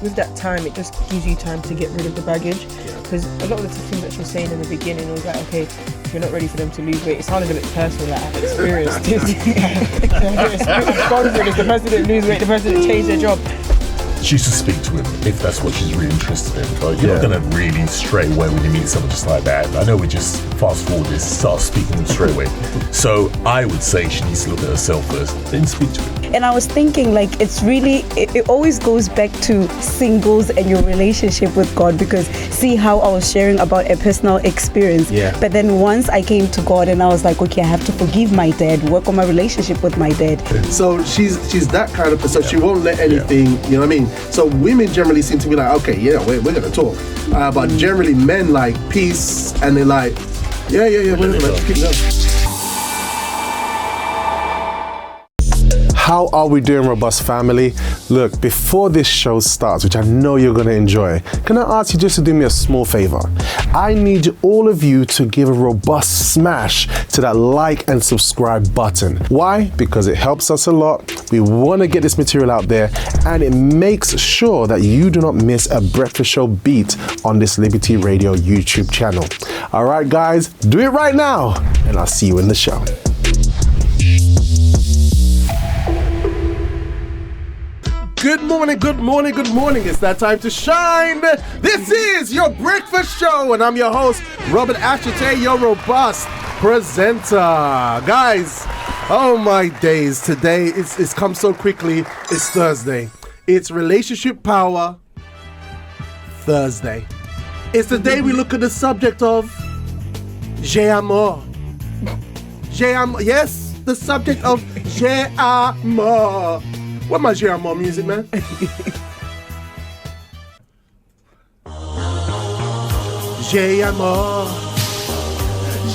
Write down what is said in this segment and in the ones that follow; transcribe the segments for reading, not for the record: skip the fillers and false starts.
with that time, it just gives you time to get rid of the baggage. Because a lot of the things that she was saying in the beginning was like, okay, if you're not ready for them to lose weight, it sounded a bit personal, like I've experienced it. I've gone through this, the person didn't lose weight, the person didn't change their job. She should speak to him if that's what she's really interested in. But you're not going to really stray away when you meet someone just like that. I know we just fast forward this, start speaking to them straight away. So I would say she needs to look at herself first, then speak to him. And I was thinking, like, it's really, it always goes back to singles and your relationship with God, because see how I was sharing about a personal experience. Yeah. But then once I came to God and I was like, okay, I have to forgive my dad, work on my relationship with my dad. So she's that kind of person. So she won't let anything, you know what I mean? So women generally seem to be like, okay, yeah, we're going to talk. But generally men like peace, and they're like, yeah, let's keep going. How are we doing, Robust family? Look, before this show starts, which I know you're going to enjoy, can I ask you just to do me a small favor? I need all of you to give a robust smash to that like and subscribe button. Why? Because it helps us a lot. We want to get this material out there, and it makes sure that you do not miss a breakfast show beat on this Liberty Radio YouTube channel. All right, guys, do it right now, and I'll see you in the show. Good morning. It's that time to shine. This is your breakfast show, and I'm your host, Robert Ashitey, your robust presenter. Guys, oh my days, today it's come so quickly. It's Thursday. It's Relationship Power Thursday. It's the day we look at the subject of J'ai amour. Yes, the subject of J'ai amour. What my J'ai amour music, man? J'ai amour.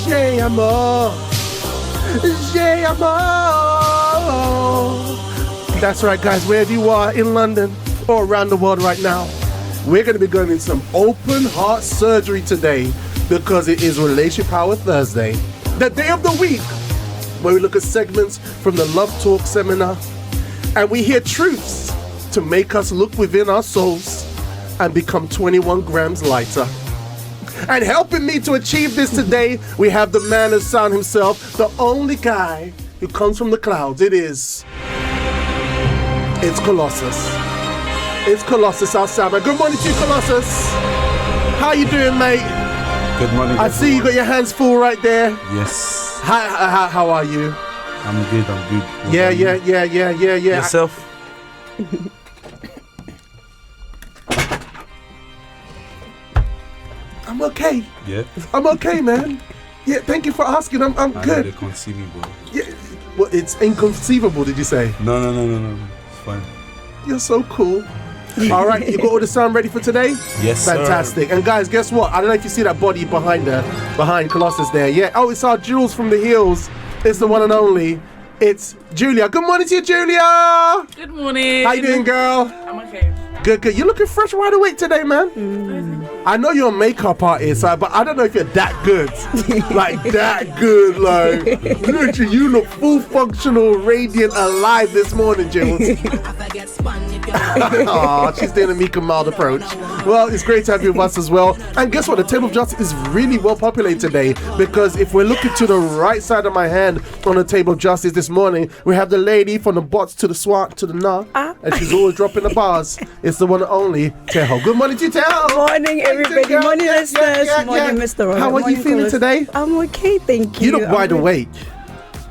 J'ai amour. J'ai amour. That's right, guys. Wherever you are in London or around the world right now, we're going to be going in some open heart surgery today, because it is Relationship Power Thursday, the day of the week where we look at segments from the Love Talk seminar, and we hear truths to make us look within our souls and become 21 grams lighter. And helping me to achieve this today, we have the man of sound himself, the only guy who comes from the clouds. It's Colossus. It's Colossus outside, man. Good morning to you, Colossus. How you doing, mate? Good morning. I see you got your hands full right there. Yes. How are you? I'm good. Yeah. Yourself? I'm okay. Yeah. I'm okay, man. Yeah, thank you for asking. I'm I good. They can't see me, bro. Yeah. Well, it's inconceivable, did you say? No. It's fine. You're so cool. All right, you got all the sound ready for today? Yes, Fantastic. sir. And guys, guess what? I don't know if you see that body behind Colossus there. Yeah. Oh, it's our Jules from the Hills. It's the one and only. It's Julia. Good morning to you, Julia. Good morning. How you doing, girl? I'm okay. Good. You're looking fresh, wide awake today, man. I know you're a makeup artist, but I don't know if you're that good. Like, that good. Like, literally, you look full functional, radiant, alive this morning, Jules. Oh, she's doing a meek and mild approach. Well, it's great to have you with us as well. And guess what? The table of justice is really well populated today, because if we're looking to the right side of my hand on the table of justice this morning, we have the lady from the bots to the swat to the nah, and she's always dropping the bars. It's the one and only Teho. Good morning to you, Teho. Morning, everybody. Morning, listeners. Morning, Mr. Robert. How are you feeling today? I'm okay, thank you. You look wide awake.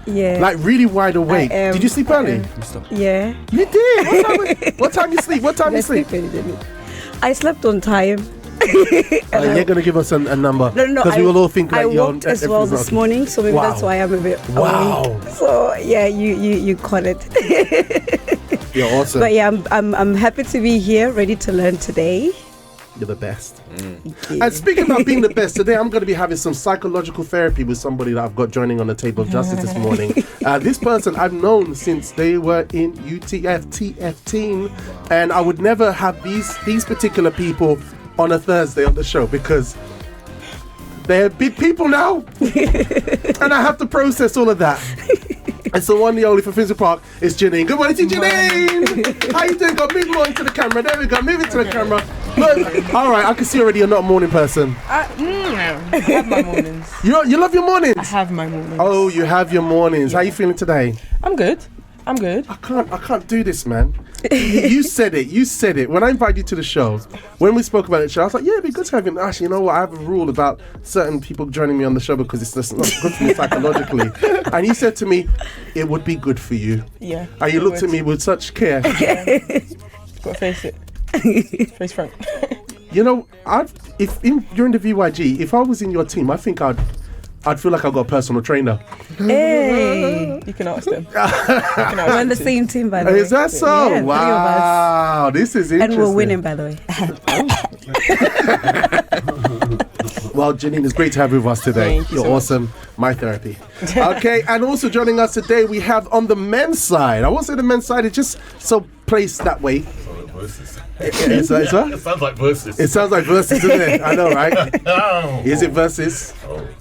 Yeah. Like really wide awake. Did you sleep early? Yeah. You did? What time you sleep? I slept on time. You're going to give us a number. No. Because we will all think like I worked as well this morning, so maybe that's why I'm a bit awake. So yeah, you caught it. You're awesome. But yeah, I'm happy to be here, ready to learn today. You're the best. And speaking about being the best, today I'm going to be having some psychological therapy with somebody that I've got joining on the table of justice this morning. This person I've known since they were in TF team, and I would never have these particular people on a Thursday on the show, because they're big people now, and I have to process all of that. It's the one, the only for Finsbury Park. It's Janine. Good morning to Janine. How you doing? Go move more into the camera. There we go. Move into the camera. Look. All right. I can see already you're not a morning person. I have my mornings. You love your mornings. I have my mornings. Oh, you have your mornings. How you feeling today? I'm good. I can't do this, man. You said it. When I invited you to the show, when we spoke about the show, I was like, yeah, it'd be good to have you. Actually, you know what? I have a rule about certain people joining me on the show because it's just not good for me psychologically. And you said to me, it would be good for you. Yeah. And you looked at me with such care. Gotta face it. Face front. You know, you're in the VYG, if I was in your team, I think I'd feel like I've got a personal trainer. Hey. You can ask them. We're on the same team, by the way. Is that so? Yeah, wow. This is interesting. And we're winning, by the way. Well, Janine, it's great to have you with us today. Thank you You're so awesome. My therapy. Okay, and also joining us today, we have on the men's side. I won't say the men's side, it's just so placed that way. It sounds like versus. It sounds like versus, isn't it? I know, right? Is it versus?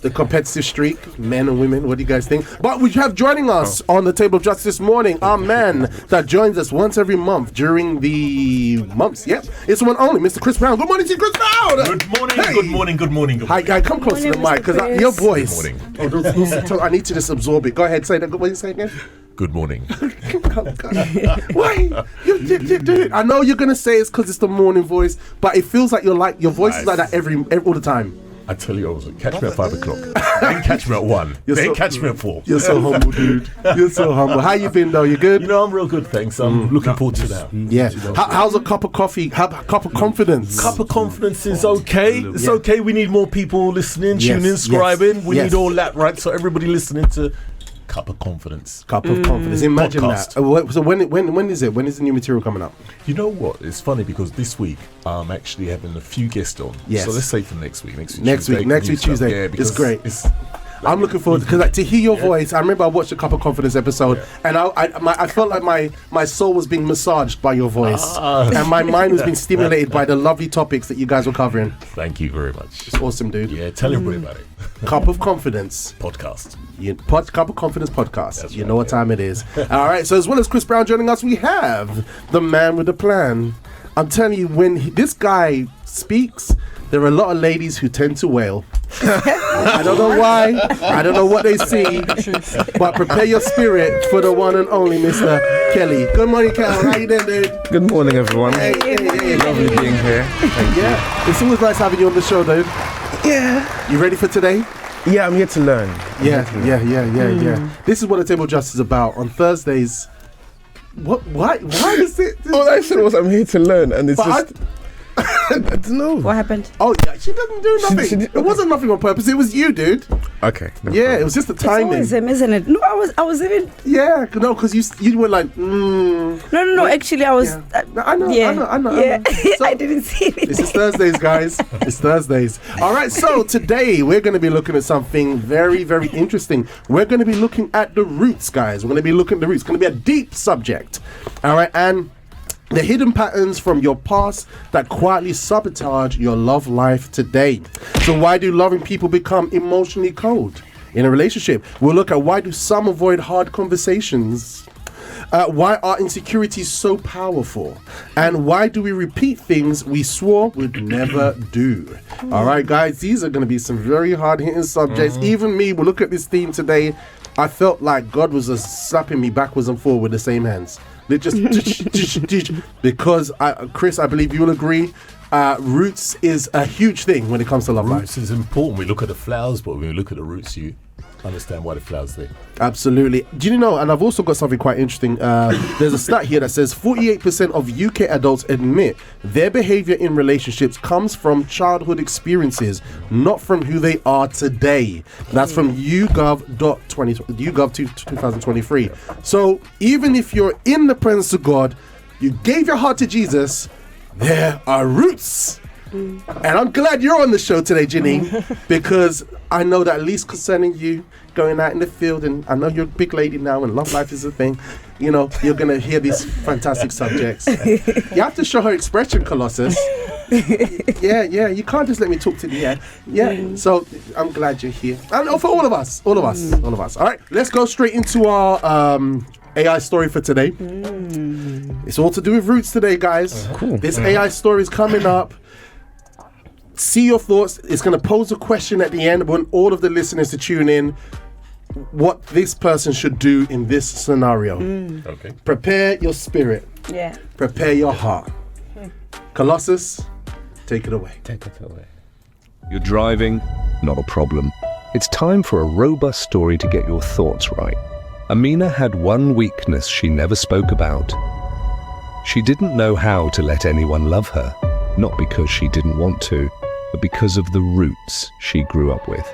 The competitive streak, men and women. What do you guys think? But we have joining us on the table of justice this morning, our man that joins us once every month during the months. Yep, it's one only, Mr. Chris Brown. Good morning to you, Chris Brown. Good morning. Hey. Good morning. Good morning. Good morning. Hi, come close to the mic because your voice. Good morning. I need to just absorb it. Go ahead, say that. What did you say again? Good morning. Why? You do it. I know you're gonna say it's because it's the morning voice, but it feels like your voice is like that all the time. I tell you, catch me at 5 o'clock. Then catch me at 1. Then catch me at 4. You're so humble, dude. You're so humble. How you been though? You good? You know, I'm real good, thanks. I'm looking forward to that. Yeah. How's a cup of coffee? Cup of confidence? Cup of confidence is okay. It's okay. We need more people listening, tuning, subscribing. We need all that, right? So everybody listening to Cup of Confidence. Cup of Confidence. Imagine Podcast. that. So when is it? When is the new material coming up? You know what? It's funny because this week I'm actually having a few guests on. Yes. So let's say for next week. Next week Tuesday. Yeah, it's great. I'm looking forward because to hear your voice. I remember I watched a Cup of Confidence episode, and I felt like my soul was being massaged by your voice, and my mind was being stimulated by the lovely topics that you guys were covering. Thank you very much. It's awesome, dude. Yeah, tell everybody about it. Cup of Confidence Podcast. Cup of Confidence podcast. That's you right, know what time it is. All right. So as well as Chris Brown joining us, we have the man with the plan. I'm telling you, when this guy speaks, there are a lot of ladies who tend to wail. I don't know why. I don't know what they see. But prepare your spirit for the one and only Mr. Kelly. Good morning, Kel. How you doing, dude? Good morning, everyone. Hey. Lovely being here. Thank you. Yeah. It's always nice having you on the show, dude. Yeah. You ready for today? Yeah, I'm here to learn. Yeah. This is what the Table of Justice is about. On Thursdays. Why is it? All I said was I'm here to learn, and it's But just... I don't know. What happened? Oh, yeah, she didn't do nothing. It wasn't nothing on purpose. It was you, dude. Okay. No Yeah, problem. it was just the It's timing. always him, isn't it? No, I was even... Yeah, no, because you were like, No. Actually, I was... Yeah. I know. Yeah. So, I didn't see it. this is Thursdays, guys. It's Thursdays. All right, so today we're going to be looking at something very, very interesting. We're going to be looking at the roots, guys. We're going to be looking at the roots. It's going to be a deep subject. All right, and the hidden patterns from your past that quietly sabotage your love life today. So why do loving people become emotionally cold in a relationship? We'll look at why do some avoid hard conversations. Why are insecurities so powerful? And why do we repeat things we swore we'd never do? All right, guys, these are going to be some very hard-hitting subjects. Even me, we'll look at this theme today. I felt like God was just slapping me backwards and forward with the same hands. They just because Chris, I believe you'll agree. Roots is a huge thing when it comes to love life. Roots is important. We look at the flowers, but when we look at the roots, you understand why the flowers there. Absolutely. Do you know, and I've also got something quite interesting. There's a stat here that says 48% of UK adults admit their behavior in relationships comes from childhood experiences, not from who they are today. That's from YouGov 2023. So even if you're in the presence of God, you gave your heart to Jesus, there are roots. And I'm glad you're on the show today, Janine, because I know that at least concerning you going out in the field, and I know you're a big lady now and love life is a thing, you know, you're going to hear these fantastic subjects. You have to show her expression, Colossus. Yeah, you can't just let me talk to the air. Yeah, so I'm glad you're here. And for all of us. All right, let's go straight into our AI story for today. It's all to do with roots today, guys. Cool. This AI story is coming up. See your thoughts. It's going to pose a question at the end. I want all of the listeners to tune in. What this person should do in this scenario. Okay. Prepare your spirit. Yeah. Prepare your heart. Colossus, take it away. You're driving? Not a problem. It's time for a robust story to get your thoughts right. Amina had one weakness she never spoke about. She didn't know how to let anyone love her, not because she didn't want to, but because of the roots she grew up with.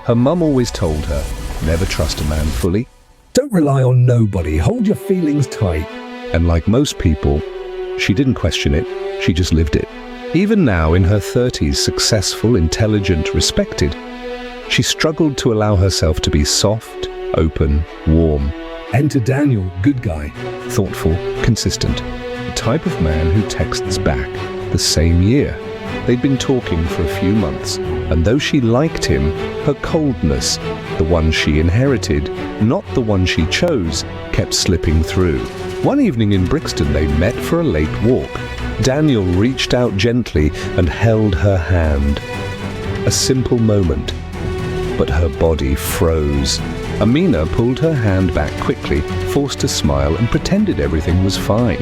Her mum always told her, never trust a man fully. Don't rely on nobody. Hold your feelings tight. And like most people, she didn't question it, she just lived it. Even now, in her 30s, successful, intelligent, respected, she struggled to allow herself to be soft, open, warm. Enter Daniel, good guy. Thoughtful, consistent, the type of man who texts back the same year. They'd been talking for a few months, and though she liked him, her coldness, the one she inherited, not the one she chose, kept slipping through. One evening in Brixton, they met for a late walk. Daniel reached out gently and held her hand. A simple moment, but her body froze. Amina pulled her hand back quickly, forced a smile, and pretended everything was fine.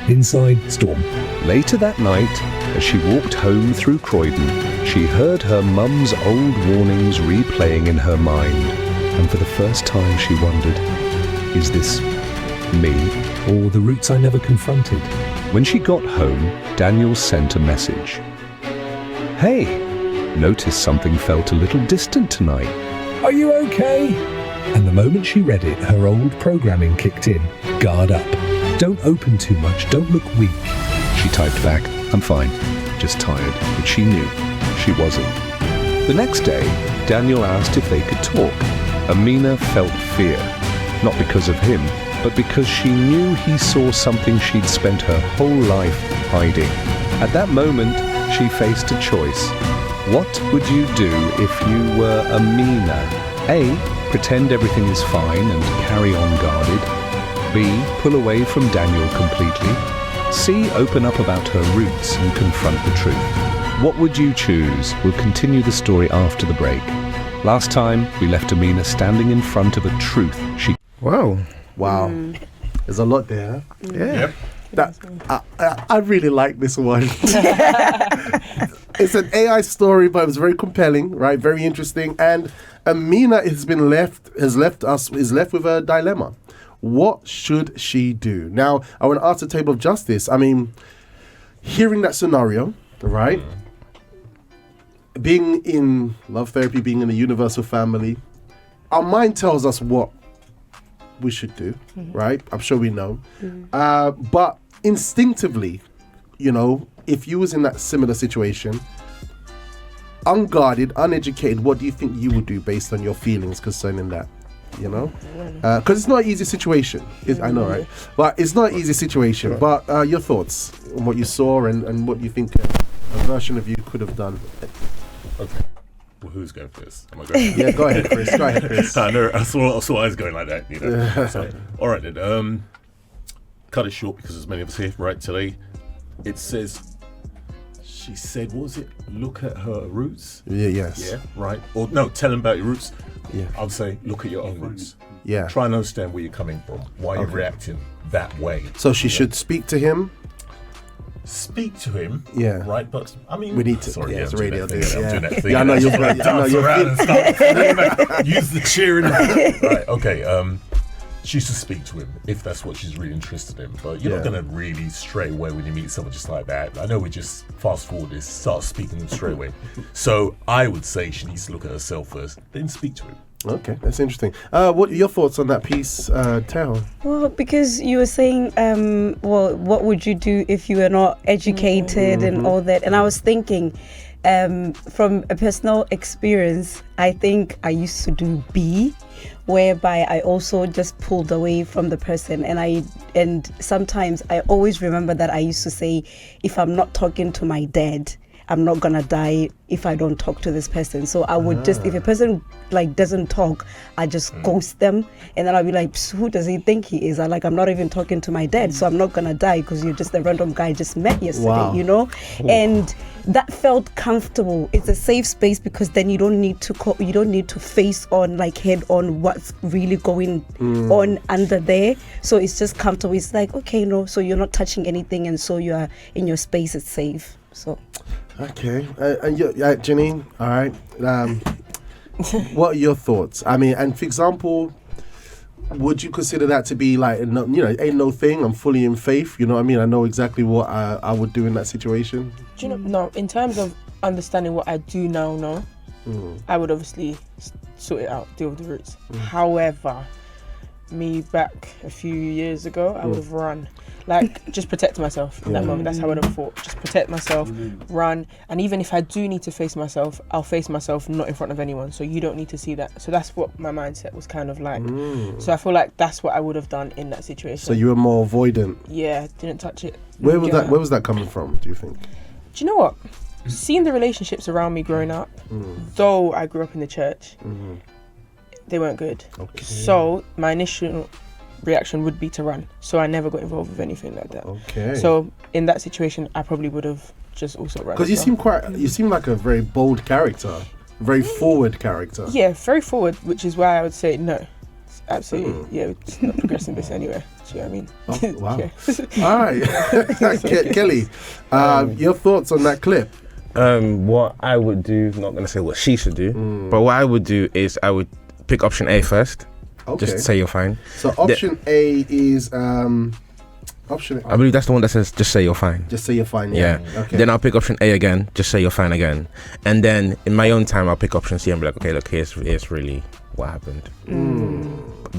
Inside, storm. Later that night, as she walked home through Croydon, she heard her mum's old warnings replaying in her mind. And for the first time she wondered, is this me? Or the roots I never confronted. When she got home, Daniel sent a message. Hey, noticed something felt a little distant tonight. Are you okay? And the moment she read it, her old programming kicked in. Guard up. Don't open too much. Don't look weak. She typed back, I'm fine, just tired, but she knew she wasn't. The next day, Daniel asked if they could talk. Amina felt fear, not because of him, but because she knew he saw something she'd spent her whole life hiding. At that moment, she faced a choice. What would you do if you were Amina? A, pretend everything is fine and carry on guarded. B, pull away from Daniel completely. C, open up about her roots and confront the truth. What would you choose? We'll continue the story after the break. Last time, we left Amina standing in front of a truth she... Wow. There's a lot there. Huh? Yeah. That I really like this one. It's an AI story, but it was very compelling, right? Very interesting. And Amina is left with a dilemma. What should she do? Now, I want to ask the table of justice. I mean, hearing that scenario, right? Being in love therapy, being in a universal family, our mind tells us what we should do, right? I'm sure we know. But instinctively, you know, if you was in that similar situation, unguarded, uneducated, what do you think you would do based on your feelings concerning that? You know, because it's not an easy situation. I know, right? But it's not an easy situation. Sure. But your thoughts on what you saw and what you think a version of you could have done. Okay. Well, who's going first? Am I going? Yeah, go ahead, Chris. I know. I saw I was going like that. You know. So, all right then. Cut it short because there's many of us here right today. It says. She said, what was it? Look at her roots? Yeah, yes. Yeah, right. Or no, tell them about your roots. Yeah. I'd say, look at your own roots. Yeah. Try and understand where you're coming from, why you're reacting that way. So she should speak to him? Speak to him. Yeah. Right, but I mean... We need to... Sorry, it's radio. I'm doing that thing. Yeah, I know you're... Dance around and stuff. Use the cheering. Right, okay. She should speak to him if that's what she's really interested in. But you're not going to really stray away when you meet someone just like that. I know we just fast forward this, start speaking to them straight away. So I would say she needs to look at herself first, then speak to him. Okay, that's interesting. What are your thoughts on that piece, Tao? Well, because you were saying, what would you do if you were not educated and all that? And I was thinking, from a personal experience, I think I used to do B, whereby I also just pulled away from the person, and sometimes I always remember that I used to say, if I'm not talking to my dad, I'm not gonna die if I don't talk to this person. So I would just, if a person like doesn't talk, I just ghost them, and then I'll be like, who does he think he is? I'm not even talking to my dad, so I'm not gonna die because you're just a random guy I just met yesterday, you know? And that felt comfortable. It's a safe space because then you don't need to face on, like head on, what's really going on under there. So it's just comfortable. It's like, okay, no, so you're not touching anything, and so you are in your space, it's safe. So okay, and Janine, all right. What are your thoughts? I mean, and for example, would you consider that to be like, ain't no thing, I'm fully in faith, you know what I mean? I know exactly what I would do in that situation. Do you know, no, in terms of understanding what I do now know, I would obviously sort it out, deal with the roots. However, me back a few years ago, I would have run. Like, just protect myself in that moment. That's how I would have thought. Just protect myself, run. And even if I do need to face myself, I'll face myself not in front of anyone. So you don't need to see that. So that's what my mindset was kind of like. So I feel like that's what I would have done in that situation. So you were more avoidant. Yeah, didn't touch it. Where was that coming from, do you think? Do you know what? Seeing the relationships around me growing up, though I grew up in the church, they weren't good. Okay. So my initial reaction would be to run. So I never got involved with anything like that. Okay. So in that situation, I probably would have just also run. Because you seem like a very bold character, very forward character. Yeah, very forward, which is why I would say no. Absolutely. Yeah, it's not progressing this anywhere. Do you know what I mean? Oh, wow. All right. Kelly, your thoughts on that clip? What I would do, not going to say what she should do, but what I would do is I would pick option A first. Okay. Just say you're fine. So option A is option A. I believe that's the one that says just say you're fine. Just say you're fine. Yeah. Okay. Then I'll pick option A again. Just say you're fine again. And then in my own time, I'll pick option C and be like, okay, look, here's really what happened.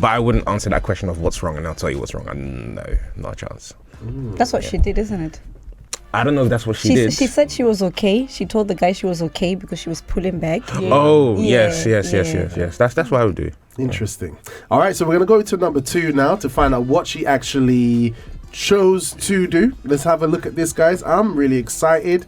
But I wouldn't answer that question of what's wrong, and I'll tell you what's wrong. No, not a chance. That's what she did, isn't it? I don't know if that's what she did. She said she was okay. She told the guy she was okay because she was pulling back. Yeah. Oh, yes. That's what I would do. Interesting. All right, so we're going to go to number 2 now to find out what she actually chose to do. Let's have a look at this, guys. I'm really excited.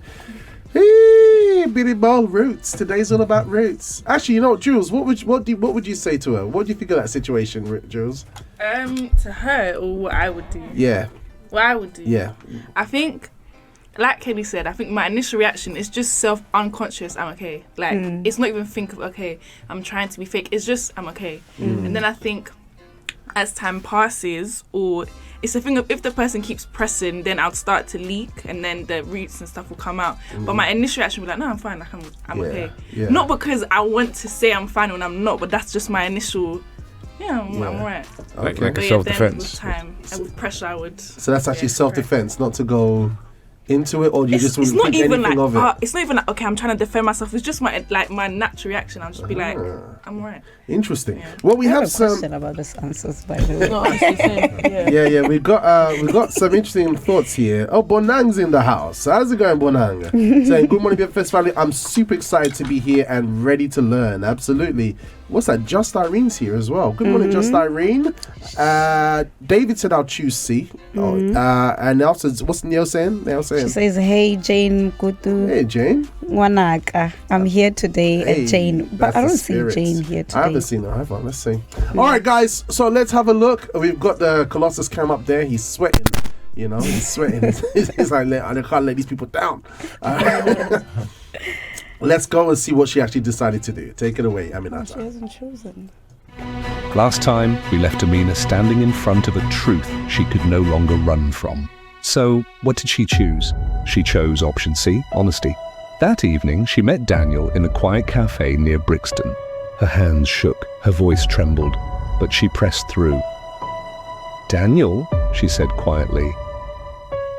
Hey, Billy Bo, roots. Today's all about roots. Actually, you know what, Jules, what would you say to her? What do you think of that situation, Jules? To her, or what I would do? Yeah. What I would do? Yeah. I think, like Kelly said, I think my initial reaction is just unconscious, I'm okay. Like, it's not even think of, okay, I'm trying to be fake. It's just, I'm okay. And then I think as time passes, or it's a thing of if the person keeps pressing, then I'll start to leak, and then the roots and stuff will come out. But my initial reaction will be like, no, I'm fine, like, I'm okay. Yeah. Not because I want to say I'm fine when I'm not, but that's just my initial... I'm alright. Like a self-defense. With time and with pressure, I would... So that's actually self-defense, not to go into it, or you just wouldn't think anything like, of it? It's not even like, okay, I'm trying to defend myself. It's just my natural reaction. I'll just be like, I'm alright. Interesting. Yeah. Well, we have some question about this answers, by the way. No, yeah. We've got some interesting thoughts here. Oh, Bonang's in the house. How's it going, Bonang? Saying good morning, BFS family. I'm super excited to be here and ready to learn. Absolutely. What's that? Just Irene's here as well. Good morning, Just Irene. David said I'll choose C. And Nell says, what's Nell saying? She says, hey, Jane, Kutu. Hey, Jane. Wanaka. I'm here today at Jane. But I don't see Jane here today. I haven't seen her either. Let's see. All right, guys. So let's have a look. We've got the Colossus cam up there. He's sweating. You know, he's sweating. He's like, I can't let these people down. Let's go and see what she actually decided to do. Take it away, Aminata. She hasn't chosen. Last time, we left Amina standing in front of a truth she could no longer run from. So, what did she choose? She chose option C, honesty. That evening, she met Daniel in a quiet cafe near Brixton. Her hands shook, her voice trembled, but she pressed through. Daniel, she said quietly,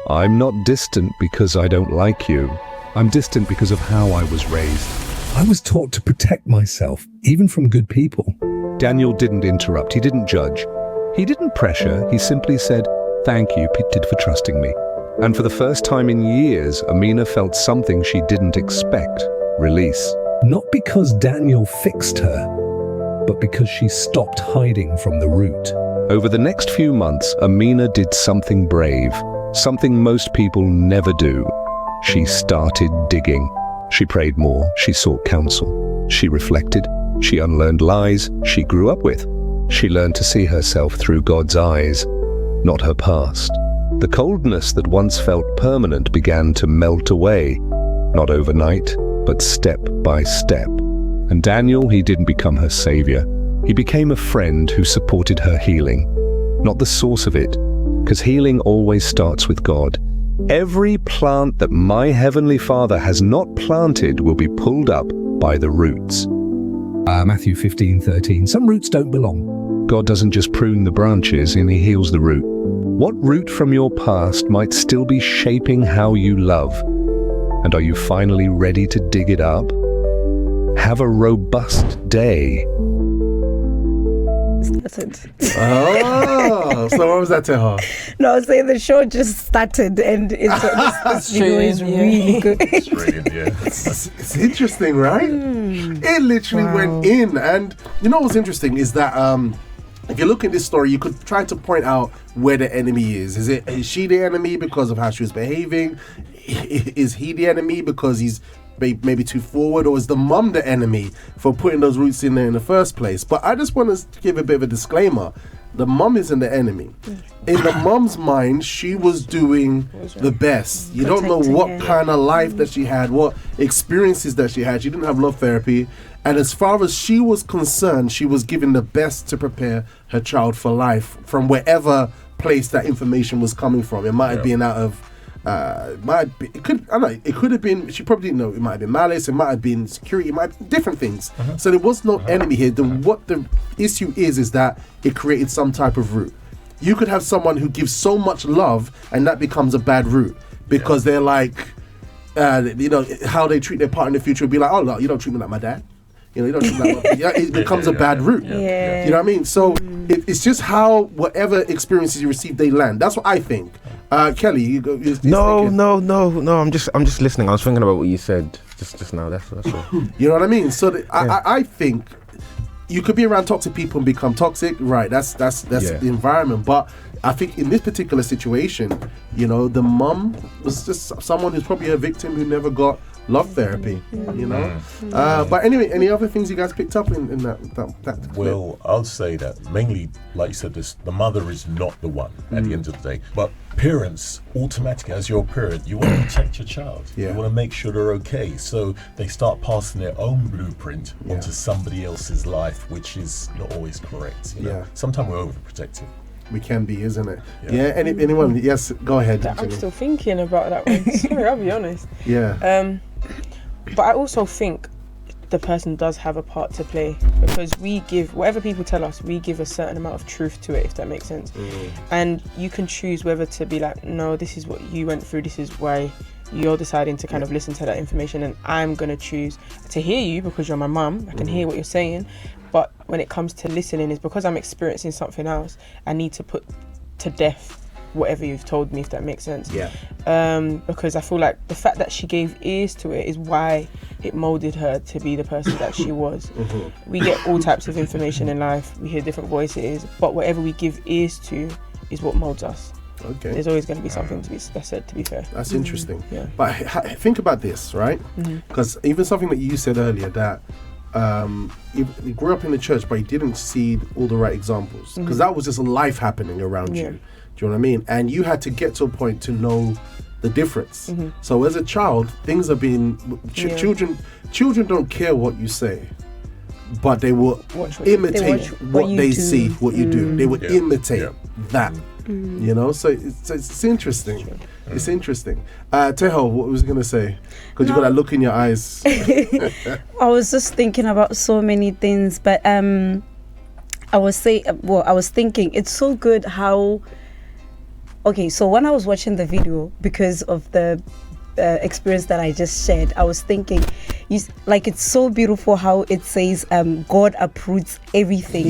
I'm not distant because I don't like you. I'm distant because of how I was raised. I was taught to protect myself, even from good people. Daniel didn't interrupt. He didn't judge. He didn't pressure. He simply said, thank you, Pitted, for trusting me. And for the first time in years, Amina felt something she didn't expect: release. Not because Daniel fixed her, but because she stopped hiding from the root. Over the next few months, Amina did something brave, something most people never do. She started digging. She prayed more, she sought counsel. She reflected, she unlearned lies she grew up with. She learned to see herself through God's eyes, not her past. The coldness that once felt permanent began to melt away, not overnight, but step by step. And Daniel, he didn't become her savior. He became a friend who supported her healing, not the source of it, because healing always starts with God. Every plant that my Heavenly Father has not planted will be pulled up by the roots. Matthew 15:13. Some roots don't belong. God doesn't just prune the branches, and He heals the root. What root from your past might still be shaping how you love? And are you finally ready to dig it up? Have a robust day. Started. Oh, so what was that to her? No, I was saying the show just started and this video is really good. It's brilliant, yeah. It's interesting, right? It literally went in. And you know what's interesting is that if you look at this story, you could try to point out where the enemy is. Is she the enemy because of how she was behaving? Is he the enemy because he's maybe too forward? Or is the mum the enemy for putting those roots in there in the first place? But I just want to give a bit of a disclaimer. The mum isn't the enemy. In the mum's mind, she was doing the best. You don't know what kind of life that she had, what experiences that she had. She didn't have love therapy. And as far as she was concerned, she was giving the best to prepare her child for life from wherever place that information was coming from. It might have been out of it could have been, she probably didn't know, it might have been malice, it might have been security, it might have been different things. So there was no enemy here. What the issue is that it created some type of root. You could have someone who gives so much love and that becomes a bad root because they're like, how they treat their partner in the future would be like, oh no, you don't treat me like my dad. You don't treat me like it becomes a bad root. You know what I mean? So it's just how whatever experiences you receive, they land. That's what I think. Kelly, you go. No. I'm just listening. I was thinking about what you said just now. That's all. You know what I mean? So I think you could be around toxic people and become toxic. Right? That's the environment. But I think in this particular situation, the mum was just someone who's probably a victim who never got love therapy, but anyway, any other things you guys picked up in that well clip? I'll say that mainly, like you said, the mother is not the one at the end of the day, but parents automatically, as your parent, you want to protect your child. You want to make sure they're okay, so they start passing their own blueprint onto somebody else's life, which is not always correct. Sometimes we're overprotective. We can be, isn't it? Anyone? Yes, go ahead. I'm still thinking about that one. Sorry, I'll be honest. But I also think the person does have a part to play, because we give, whatever people tell us, we give a certain amount of truth to it, if that makes sense. And you can choose whether to be like, no, this is what you went through, this is why you're deciding to kind of listen to that information, and I'm going to choose to hear you because you're my mum, I can hear what you're saying. But when it comes to listening, is because I'm experiencing something else, I need to put to death whatever you've told me, if that makes sense. Because I feel like the fact that she gave ears to it is why it molded her to be the person that she was. We get all types of information in life, we hear different voices, but whatever we give ears to is what molds us. There's always going to be something to be said, to be fair. That's interesting. But think about this, right? Because even something that you said earlier, that you grew up in the church but you didn't see all the right examples, because that was just life happening around you. Do you know what I mean? And you had to get to a point to know the difference. So as a child, things are being children don't care what you say, but they will imitate what they see, what you do. They would imitate that. So it's interesting. It's interesting. Teho, what was you going to say? Because you got that look in your eyes. I was just thinking about so many things, but I was thinking it's so good how. Okay, so when I was watching the video, because of the experience that I just shared, I was thinking, it's so beautiful how it says God uproots everything.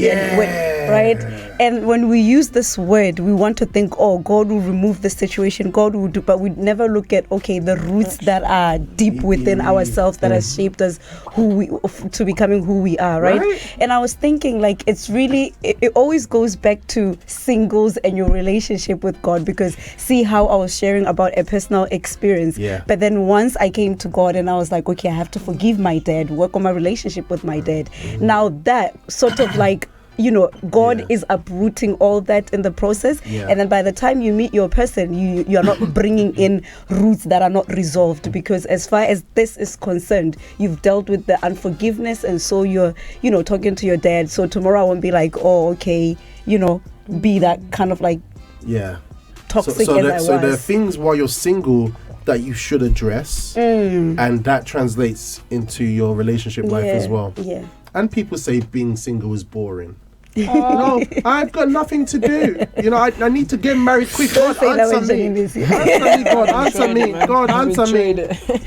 right? And when we use this word, we want to think, oh, God will remove the situation, God will do, but we never look at, okay, the roots that are deep within ourselves that has shaped us to becoming who we are, right? And I was thinking, like, it's really, it always goes back to singles and your relationship with God, because see how I was sharing about a personal experience, but then once I came to God and I was like, okay, I have to forgive my dad, work on my relationship with my dad. Now that sort of like, you know, God is uprooting all that in the process, and then by the time you meet your person, you're not bringing in roots that are not resolved, because as far as this is concerned, you've dealt with the unforgiveness, and so you're, you know, talking to your dad. So tomorrow I won't be like, oh, okay, you know, be that kind of like toxic so as I was. So there are things while you're single that you should address, and that translates into your relationship life as well. And people say being single is boring. No, I've got nothing to do. You know, I need to get married quick. God, answer me. Answer me, God. Answer me. God, answer me.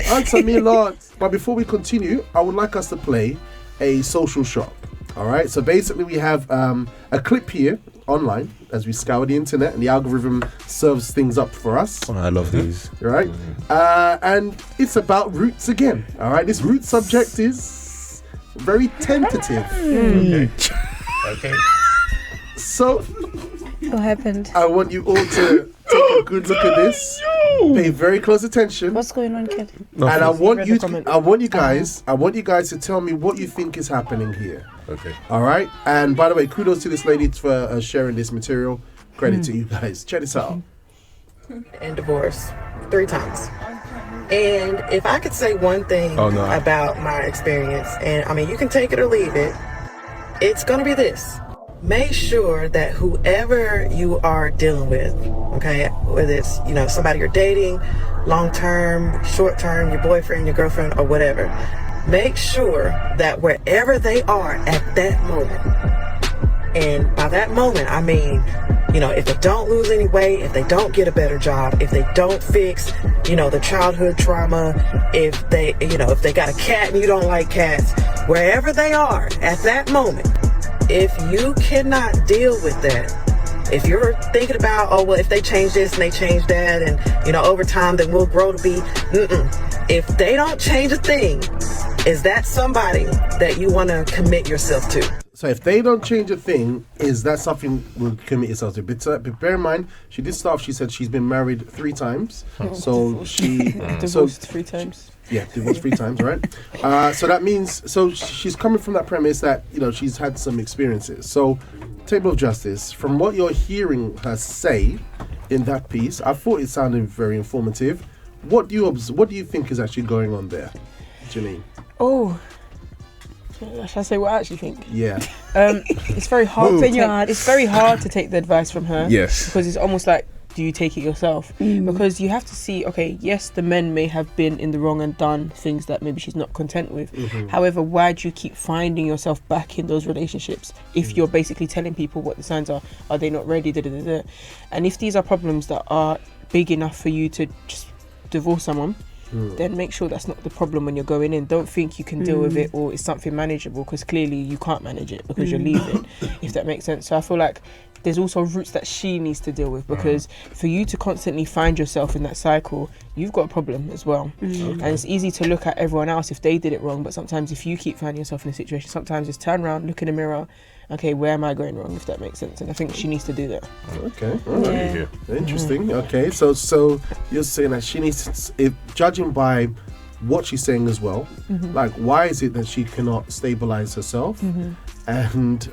Answer me, Lord. But before we continue, I would like us to play a social shop. All right. So basically, we have a clip here online as we scour the internet, and the algorithm serves things up for us. Oh, I love these. Right. And it's about roots again. All right. This root subject is very tentative. Okay. So, what happened? I want you all to take a good look at this. Pay very close attention. What's going on, kid? And I want you guys to tell me what you think is happening here. Okay. All right. And by the way, kudos to this lady for sharing this material. Credit to you guys. Check this out. And divorced 3 times. And if I could say one thing about my experience, and I mean, you can take it or leave it, it's going to be this. Make sure that whoever you are dealing with, okay, whether it's, you know, somebody you're dating, long-term, short-term, your boyfriend, your girlfriend, or whatever, make sure that wherever they are at that moment, and by that moment, I mean, you know, if they don't lose any weight, if they don't get a better job, if they don't fix, you know, the childhood trauma, if they, you know, if they got a cat and you don't like cats, wherever they are at that moment, if you cannot deal with that, if you're thinking about, oh, well, if they change this and they change that, and, you know, over time, then we'll grow to be, if they don't change a thing, is that somebody that you want to commit yourself to? So if they don't change a thing, is that something we'll commit yourself to? But bear in mind, she did start off, she said she's been married 3 times. So she... Divorced 3 times. Yeah, divorced 3 times, right? So that means... So she's coming from that premise that, you know, she's had some experiences. So, Table of Justice, from what you're hearing her say in that piece, I thought it sounded very informative. What do you think is actually going on there, Janine? Oh... Shall I say what I actually think? Yeah. It's very hard. It's very hard to take the advice from her. Yes. Because it's almost like, do you take it yourself? Because you have to see, okay, yes, the men may have been in the wrong and done things that maybe she's not content with. However, why do you keep finding yourself back in those relationships if you're basically telling people what the signs are? Are they not ready? And if these are problems that are big enough for you to just divorce someone, then make sure that's not the problem when you're going in. Don't think you can deal with it or it's something manageable, because clearly you can't manage it because you're leaving, if that makes sense. So I feel like there's also roots that she needs to deal with, because for you to constantly find yourself in that cycle, you've got a problem as well. And it's easy to look at everyone else if they did it wrong, but sometimes if you keep finding yourself in a situation, sometimes it's turn around, look in the mirror, okay, where am I going wrong, if that makes sense? And I think she needs to do that. Okay, all right. Interesting. Okay, so you're saying that she needs to, if judging by what she's saying as well, like, why is it that she cannot stabilize herself? And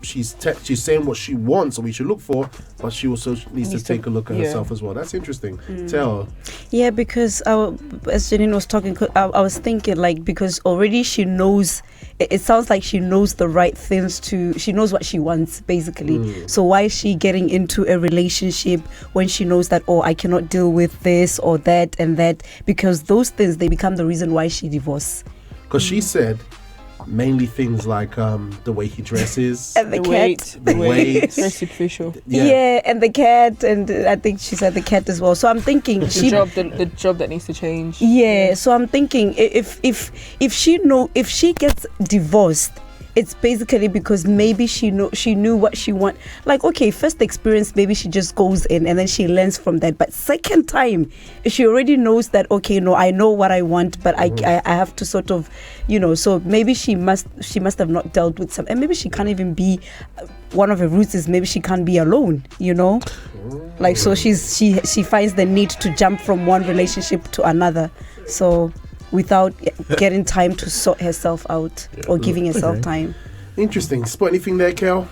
she's saying what she wants or we should look for, but she also needs to take a look at herself as well. That's interesting. Tell her. Yeah, because as Janine was talking, I was thinking, like, because already she knows, it sounds like she knows the right things she knows what she wants, basically. So why is she getting into a relationship when she knows that, oh, I cannot deal with this or that and that? Because those things, they become the reason why she divorced. Because she said mainly things like the way he dresses and the cat, the weight, very superficial. Yeah, and the cat, and I think she said the cat as well. So I'm thinking the job that needs to change. Yeah, so I'm thinking if she gets divorced, it's basically because maybe she knew what she want. Like, okay, first experience, maybe she just goes in and then she learns from that. But second time, she already knows that, okay, no, I know what I want, but I have to sort of, so maybe she must have not dealt with some, and maybe she can't even be, one of her roots is maybe she can't be alone, like, so she finds the need to jump from one relationship to another, so without getting time to sort herself out or giving herself time. Interesting. Spot anything there, Kel?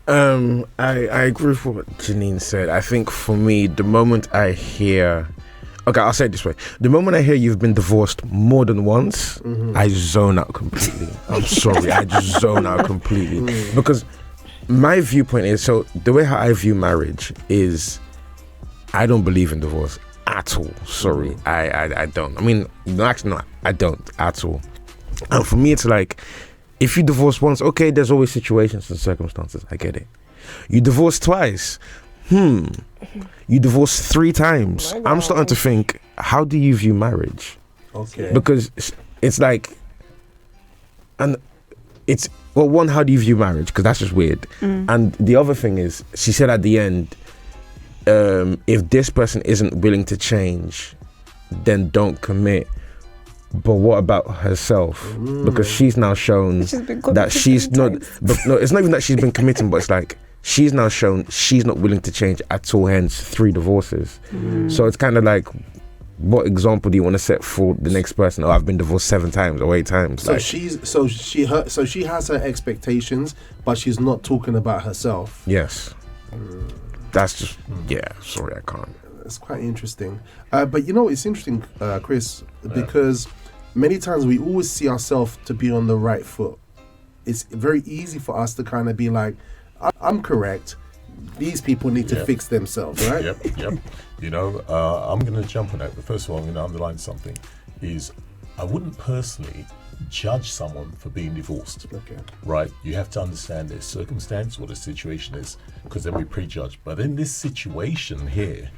I agree with what Janine said. I think for me, the moment I hear, okay, I'll say it this way: the moment I hear you've been divorced more than once, I zone out completely. I'm sorry, I just zone out completely because my viewpoint is, so the way how I view marriage is, I don't believe in divorce at all. Sorry, I don't. I mean, actually, no, I don't at all. And for me, it's like, if you divorce once, okay, there's always situations and circumstances. I get it. You divorce twice. You divorce 3 times. I'm starting to think, how do you view marriage? Okay. Because it's like, and it's, well, one, how do you view marriage? Because that's just weird. And the other thing is, she said at the end, if this person isn't willing to change, then don't commit. But what about herself? Because she's now shown that she's not, but no, it's not even that she's been committing, but it's like, she's now shown she's not willing to change at all, hence 3 divorces. So it's kind of like, what example do you want to set for the next person? Oh, I've been divorced 7 times or 8 times. So like, she has her expectations, but she's not talking about herself. Yes. That's just, sorry, I can't. It's quite interesting. But it's interesting, Chris, because many times we always see ourselves to be on the right foot. It's very easy for us to kind of be like, I'm correct. These people need to fix themselves, right? Yep. I'm going to jump on that. But first of all, I'm going to underline something. Is I wouldn't personally judge someone for being divorced. Okay. Right? You have to understand their circumstance, what the situation is, because then we prejudge. But in this situation here,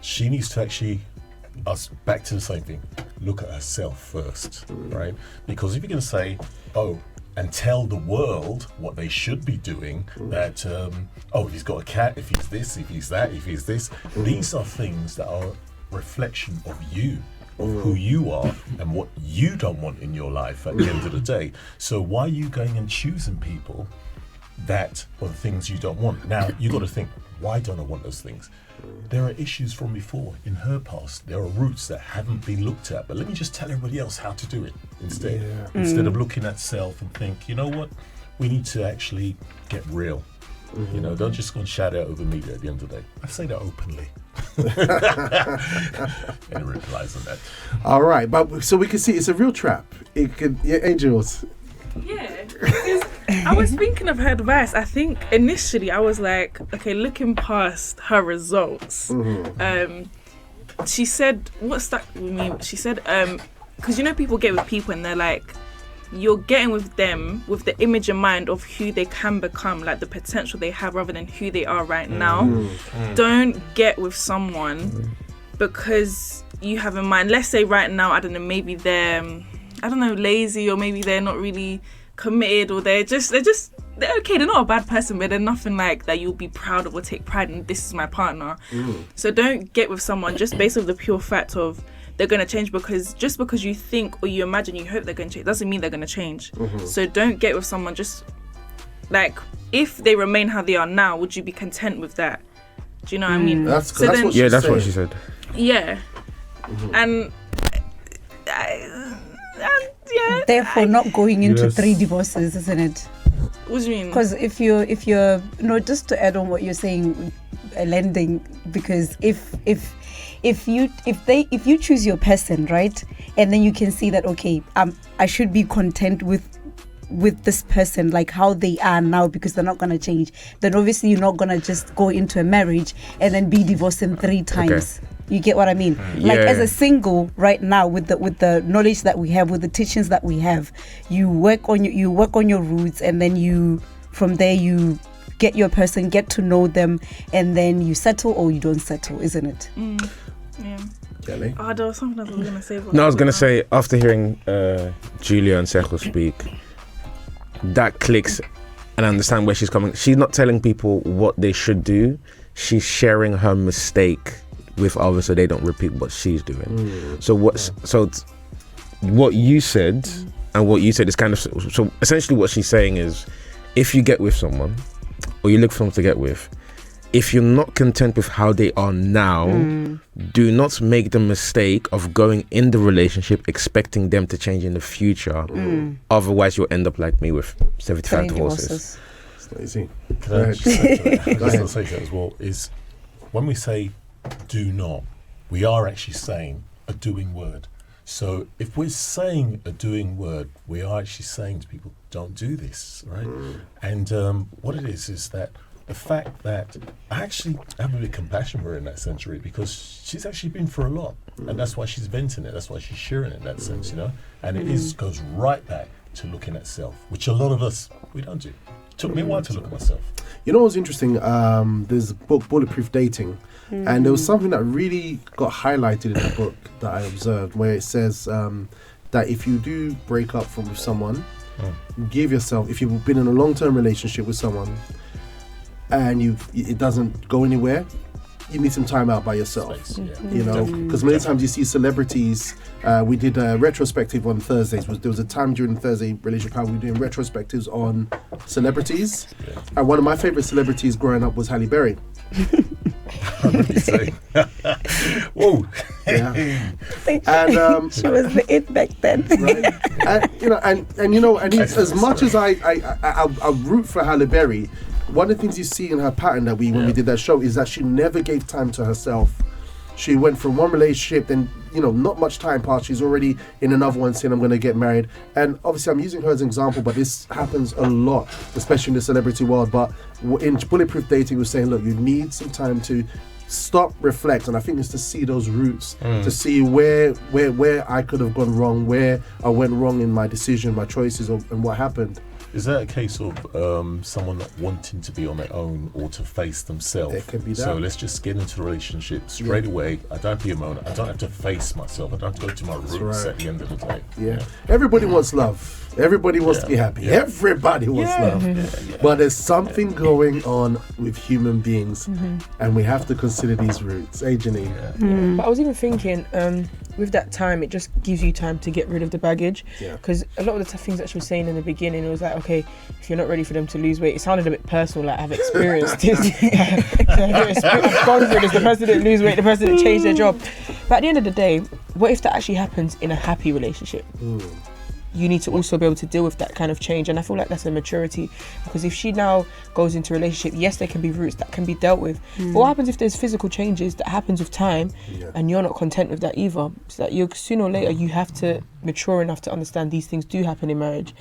she needs to actually, us back to the same thing, look at herself first, right? Because if you're going to say, and tell the world what they should be doing, that, if he's got a cat, if he's this, if he's that, if he's this, these are things that are reflection of you, of who you are and what you don't want in your life at the end of the day. So why are you going and choosing people that are the things you don't want? Now, you got to think, why don't I want those things? There are issues from before in her past. There are roots that haven't been looked at. But let me just tell everybody else how to do it instead. Instead of looking at self and think, you know what? We need to actually get real. Don't just go and shout out over media at the end of the day. I say that openly. Any replies on that? All right, but so we can see it's a real trap. It can, Angels. Yeah, because I was thinking of her advice. I think initially I was like, okay, looking past her results, she said, what stuck with me? She said, because people get with people and they're like, you're getting with them with the image in mind of who they can become, like the potential they have rather than who they are right now. Don't get with someone because you have in mind, let's say right now, I don't know, maybe they're, lazy, or maybe they're not really committed, or they're okay, they're not a bad person, but they're nothing like that you'll be proud of or take pride in. This is my partner. So don't get with someone just based on the pure fact of they're going to change, because just because you think or you imagine, you hope they're going to change, doesn't mean they're going to change. So don't get with someone just like, if they remain how they are now, would you be content with that? Do you know what I mean? That's what she said. Yeah. And therefore not going into 3 divorces, isn't it? What do you mean? Because if you're just to add on what you're saying, lending, because if you choose your person, right, and then you can see that, okay, I should be content with this person, like how they are now, because they're not going to change, then obviously you're not going to just go into a marriage and then be divorcing 3 times. Okay. You get what I mean? Like, as a single right now, with the knowledge that we have, with the teachings that we have, you work on your roots, and then from there you get your person, get to know them, and then you settle or you don't settle, isn't it? Yeah. Kelly? Oh, there was something else I was going to say. No, I was going to say, after hearing Julia and Secho speak, that clicks, and I understand where she's coming. She's not telling people what they should do. She's sharing her mistake with others so they don't repeat what she's doing. So what you said and what you said is kind of, so essentially what she's saying is, if you get with someone or you look for someone to get with, if you're not content with how they are now, do not make the mistake of going in the relationship expecting them to change in the future. Otherwise, you'll end up like me with 75 divorces. It's not easy. Can I just say that as well? Is when we say do not, we are actually saying a doing word. So if we're saying a doing word, we are actually saying to people, don't do this, right? And what it is that the fact that I actually have a bit of compassion for her in that sense, really, because she's actually been through a lot, and that's why she's venting it. That's why she's sharing it in that sense, you know. And it goes right back to looking at self, which a lot of us we don't do. It took me a while to look at myself. You know what's interesting? There's a book, Bulletproof Dating, and there was something that really got highlighted in the book that I observed, where it says that if you do break up with someone, give yourself, if you've been in a long-term relationship with someone, and it doesn't go anywhere, you need some time out by yourself. You know, because many times you see celebrities. We did a retrospective on Thursdays. There was a time during Thursday Relationship Power we were doing retrospectives on celebrities, and one of my favorite celebrities growing up was Halle Berry. Whoa! Yeah. And she was the it back then. Right? And as much as I root for Halle Berry, one of the things you see in her pattern that when we did that show is that she never gave time to herself. She went from one relationship, then not much time passed. She's already in another one saying, I'm going to get married. And obviously I'm using her as an example, but this happens a lot, especially in the celebrity world. But in Bulletproof Dating, we're saying, look, you need some time to stop, reflect, and I think it's to see those roots, to see where I could have gone wrong, where I went wrong in my decision, my choices, and what happened. Is that a case of someone not wanting to be on their own or to face themselves? It could be that. So let's just get into the relationship straight away. I don't have to be alone. I don't have to face myself. I don't have to go to my roots at the end of the day. Yeah. Everybody wants love. Everybody wants to be happy. Everybody wants love. But there's something going on with human beings, and we have to consider these roots. Hey, Janine. But I was even thinking, with that time, it just gives you time to get rid of the baggage. Because a lot of the things that she was saying in the beginning, it was like, okay, if you're not ready for them to lose weight, it sounded a bit personal, like I've experienced this. I've gone through this, the person didn't lose weight, the person didn't change their job. But at the end of the day, what if that actually happens in a happy relationship? You need to also be able to deal with that kind of change, and I feel like that's a maturity, because if she now goes into a relationship, yes, there can be roots that can be dealt with, but what happens if there's physical changes that happens with time and you're not content with that either? So that you sooner or later you have to mature enough to understand these things do happen in marriage.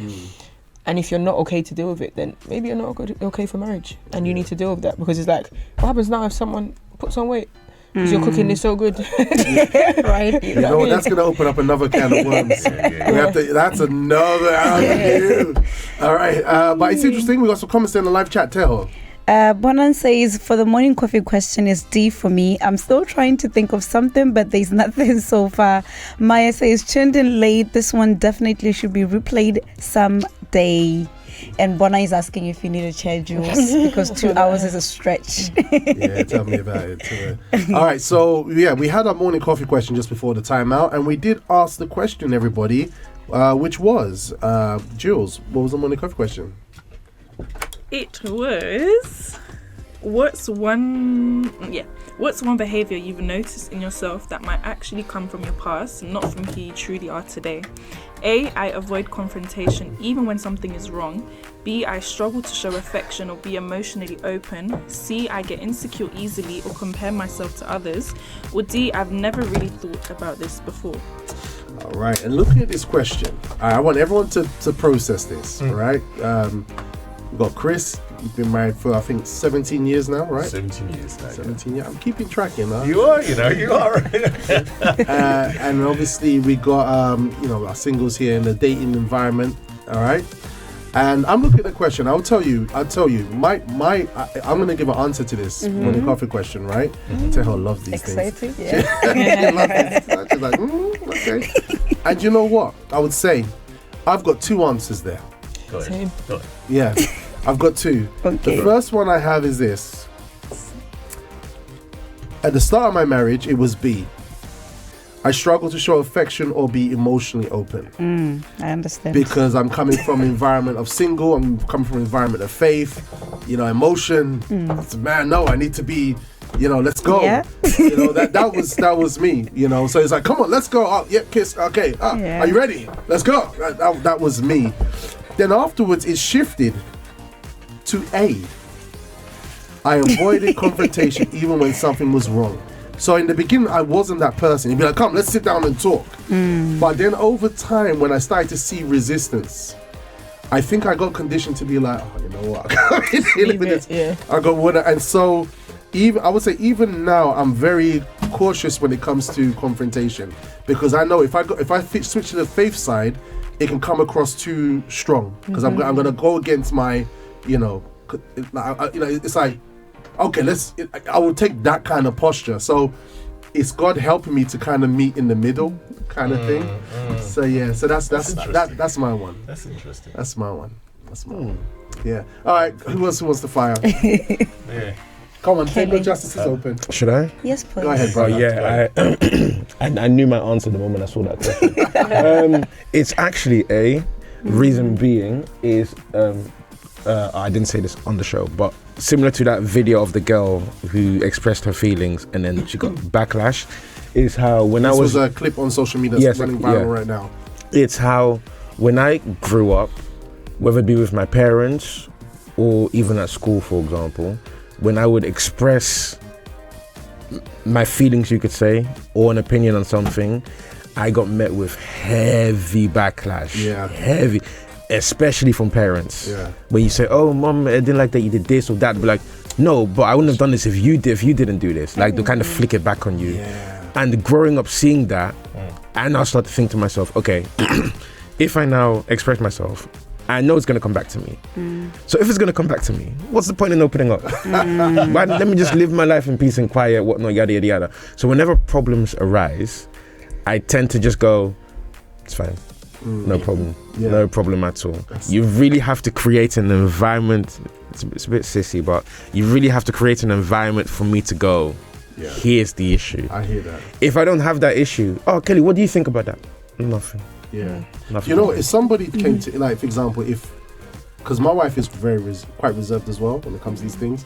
And if you're not okay to deal with it, then maybe you're not okay for marriage, and you need to deal with that, because it's like, what happens now if someone puts on weight? Because your cooking is so good. Right. You know, that's going to open up another can of worms. That's another avenue. All right. But it's interesting. We got some comments there in the live chat. Tell. Bonan says, for the morning coffee question is D for me. I'm still trying to think of something, but there's nothing so far. Maya says, tuned in late. This one definitely should be replayed someday. And Bona is asking if you need a chair, Jules, because 2 hours is a stretch. Yeah, tell me about it. All right, so we had our morning coffee question just before the timeout, and we did ask the question, everybody, which was, Jules, what was the morning coffee question? It was, what's one behavior you've noticed in yourself that might actually come from your past, not from who you truly are today? A, I avoid confrontation even when something is wrong. B, I struggle to show affection or be emotionally open. C, I get insecure easily or compare myself to others. Or D, I've never really thought about this before. All right, and looking at this question, I want everyone to process this, all right? We've got Chris. You've been married for, I think, 17 years now, right? 17 years now. 17 years. I'm keeping track, you know. You are. And obviously we got, our singles here in the dating environment, all right? And I'm looking at the question. I'll tell you. I'm going to give an answer to this morning coffee question, right? Teho loves these things. Excited, yeah. Loves these. She's like, okay. And you know what? I would say, I've got two answers there. Go ahead. Go ahead. Yeah, I've got two. Okay. The first one I have is this. At the start of my marriage, it was B. I struggle to show affection or be emotionally open. I understand. Because I'm coming from an environment of single, I'm coming from an environment of faith, emotion. It's, man, no, I need to be, let's go. Yeah. That was me, So it's like, come on, let's go. Oh, yeah, kiss. Okay. Are you ready? Let's go. That was me. Then afterwards, it shifted to A. I avoided confrontation even when something was wrong. So in the beginning, I wasn't that person. You'd be like, come, let's sit down and talk. But then over time, when I started to see resistance, I think I got conditioned to be like, oh, you know what? I can't deal with this. Yeah. I got what, and so I would say even now, I'm very cautious when it comes to confrontation, because I know if I switch to the faith side, it can come across too strong, because I'm going to go against my, it's like, okay, I will take that kind of posture. So it's God helping me to kind of meet in the middle kind of thing. So yeah, so that's my one. That's interesting. That's my one. Yeah. All right, who else wants to fire? Yeah. Come on, table justice is open. Should I? Yes, please. Go ahead, Oh brother. yeah, I knew my answer the moment I saw that question. It's actually A. Reason being is I didn't say this on the show, but similar to that video of the girl who expressed her feelings and then she got backlash, is how when This I was a clip on social media that's running viral right now. It's how when I grew up, whether it be with my parents or even at school, for example, when I would express my feelings, you could say, or an opinion on something, I got met with heavy backlash. Yeah. Heavy. Especially from parents. Yeah. When you say, oh, mom, I didn't like that you did this or that. But like, no, but I wouldn't have done this if you didn't do this. Like, they kind of flick it back on you. Yeah. And growing up seeing that, I now start to think to myself, okay, if I now express myself, I know it's going to come back to me. So if it's going to come back to me, what's the point in opening up? Why, let me just live my life in peace and quiet, whatnot, yada, yada, yada. So whenever problems arise, I tend to just go, it's fine. No problem. Yeah. No problem at all. You really have to create an environment. It's a bit sissy, but you really have to create an environment for me to go, here's the issue. I hear that. If I don't have that issue, oh, Kelly, what do you think about that? Nothing. Yeah. Nothing. If somebody came to, like, for example, because my wife is quite reserved as well when it comes to these things,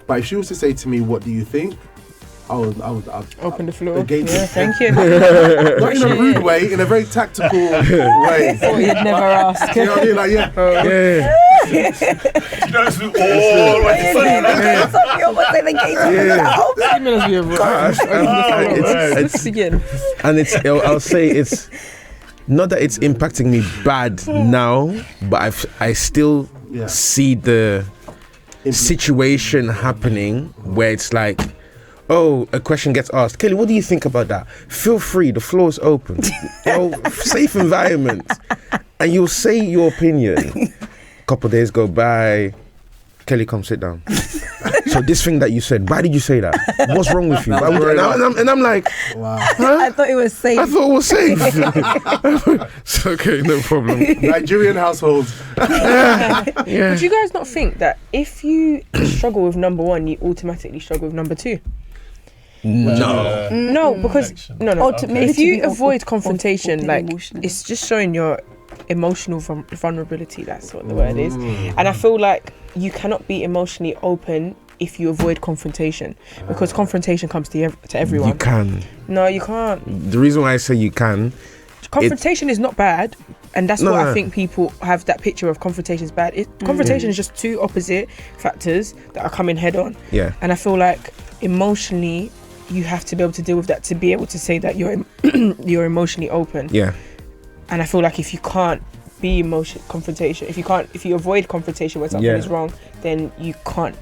but if she was to say to me, what do you think? I would open the floor. The gates. Yeah, thank you. Not in a rude way, in a very tactical way. Thought you'd never ask. You know what I mean? Like, yeah. You know, it's all the way to I'll say it's not that it's impacting me bad now, but I still see the situation happening where it's like, oh, a question gets asked, Kelly, what do you think about that? Feel free, the floor is open. Safe environment. And you'll say your opinion. Couple days go by, Kelly, come sit down. So this thing that you said, why did you say that? What's wrong with you? And I'm like, wow. Huh? I thought it was safe. I thought it was safe. It's okay, no problem. Nigerian households. Yeah. Would you guys not think that if you struggle with number one, you automatically struggle with number two? No. No, because Okay. if you avoid confrontation, like emotionally. it's just showing your emotional vulnerability. That's what the word is. And I feel like you cannot be emotionally open if you avoid confrontation, because confrontation comes to everyone. You can. No, you can't. The reason why I say you can, confrontation is not bad, and that's what I think people have that picture of confrontation is bad. Confrontation is just two opposite factors that are coming head on. Yeah. And I feel like emotionally, you have to be able to deal with that to be able to say that you're you're emotionally open. Yeah. And I feel like if you can't be confrontation, if you avoid confrontation when something is wrong, then you can't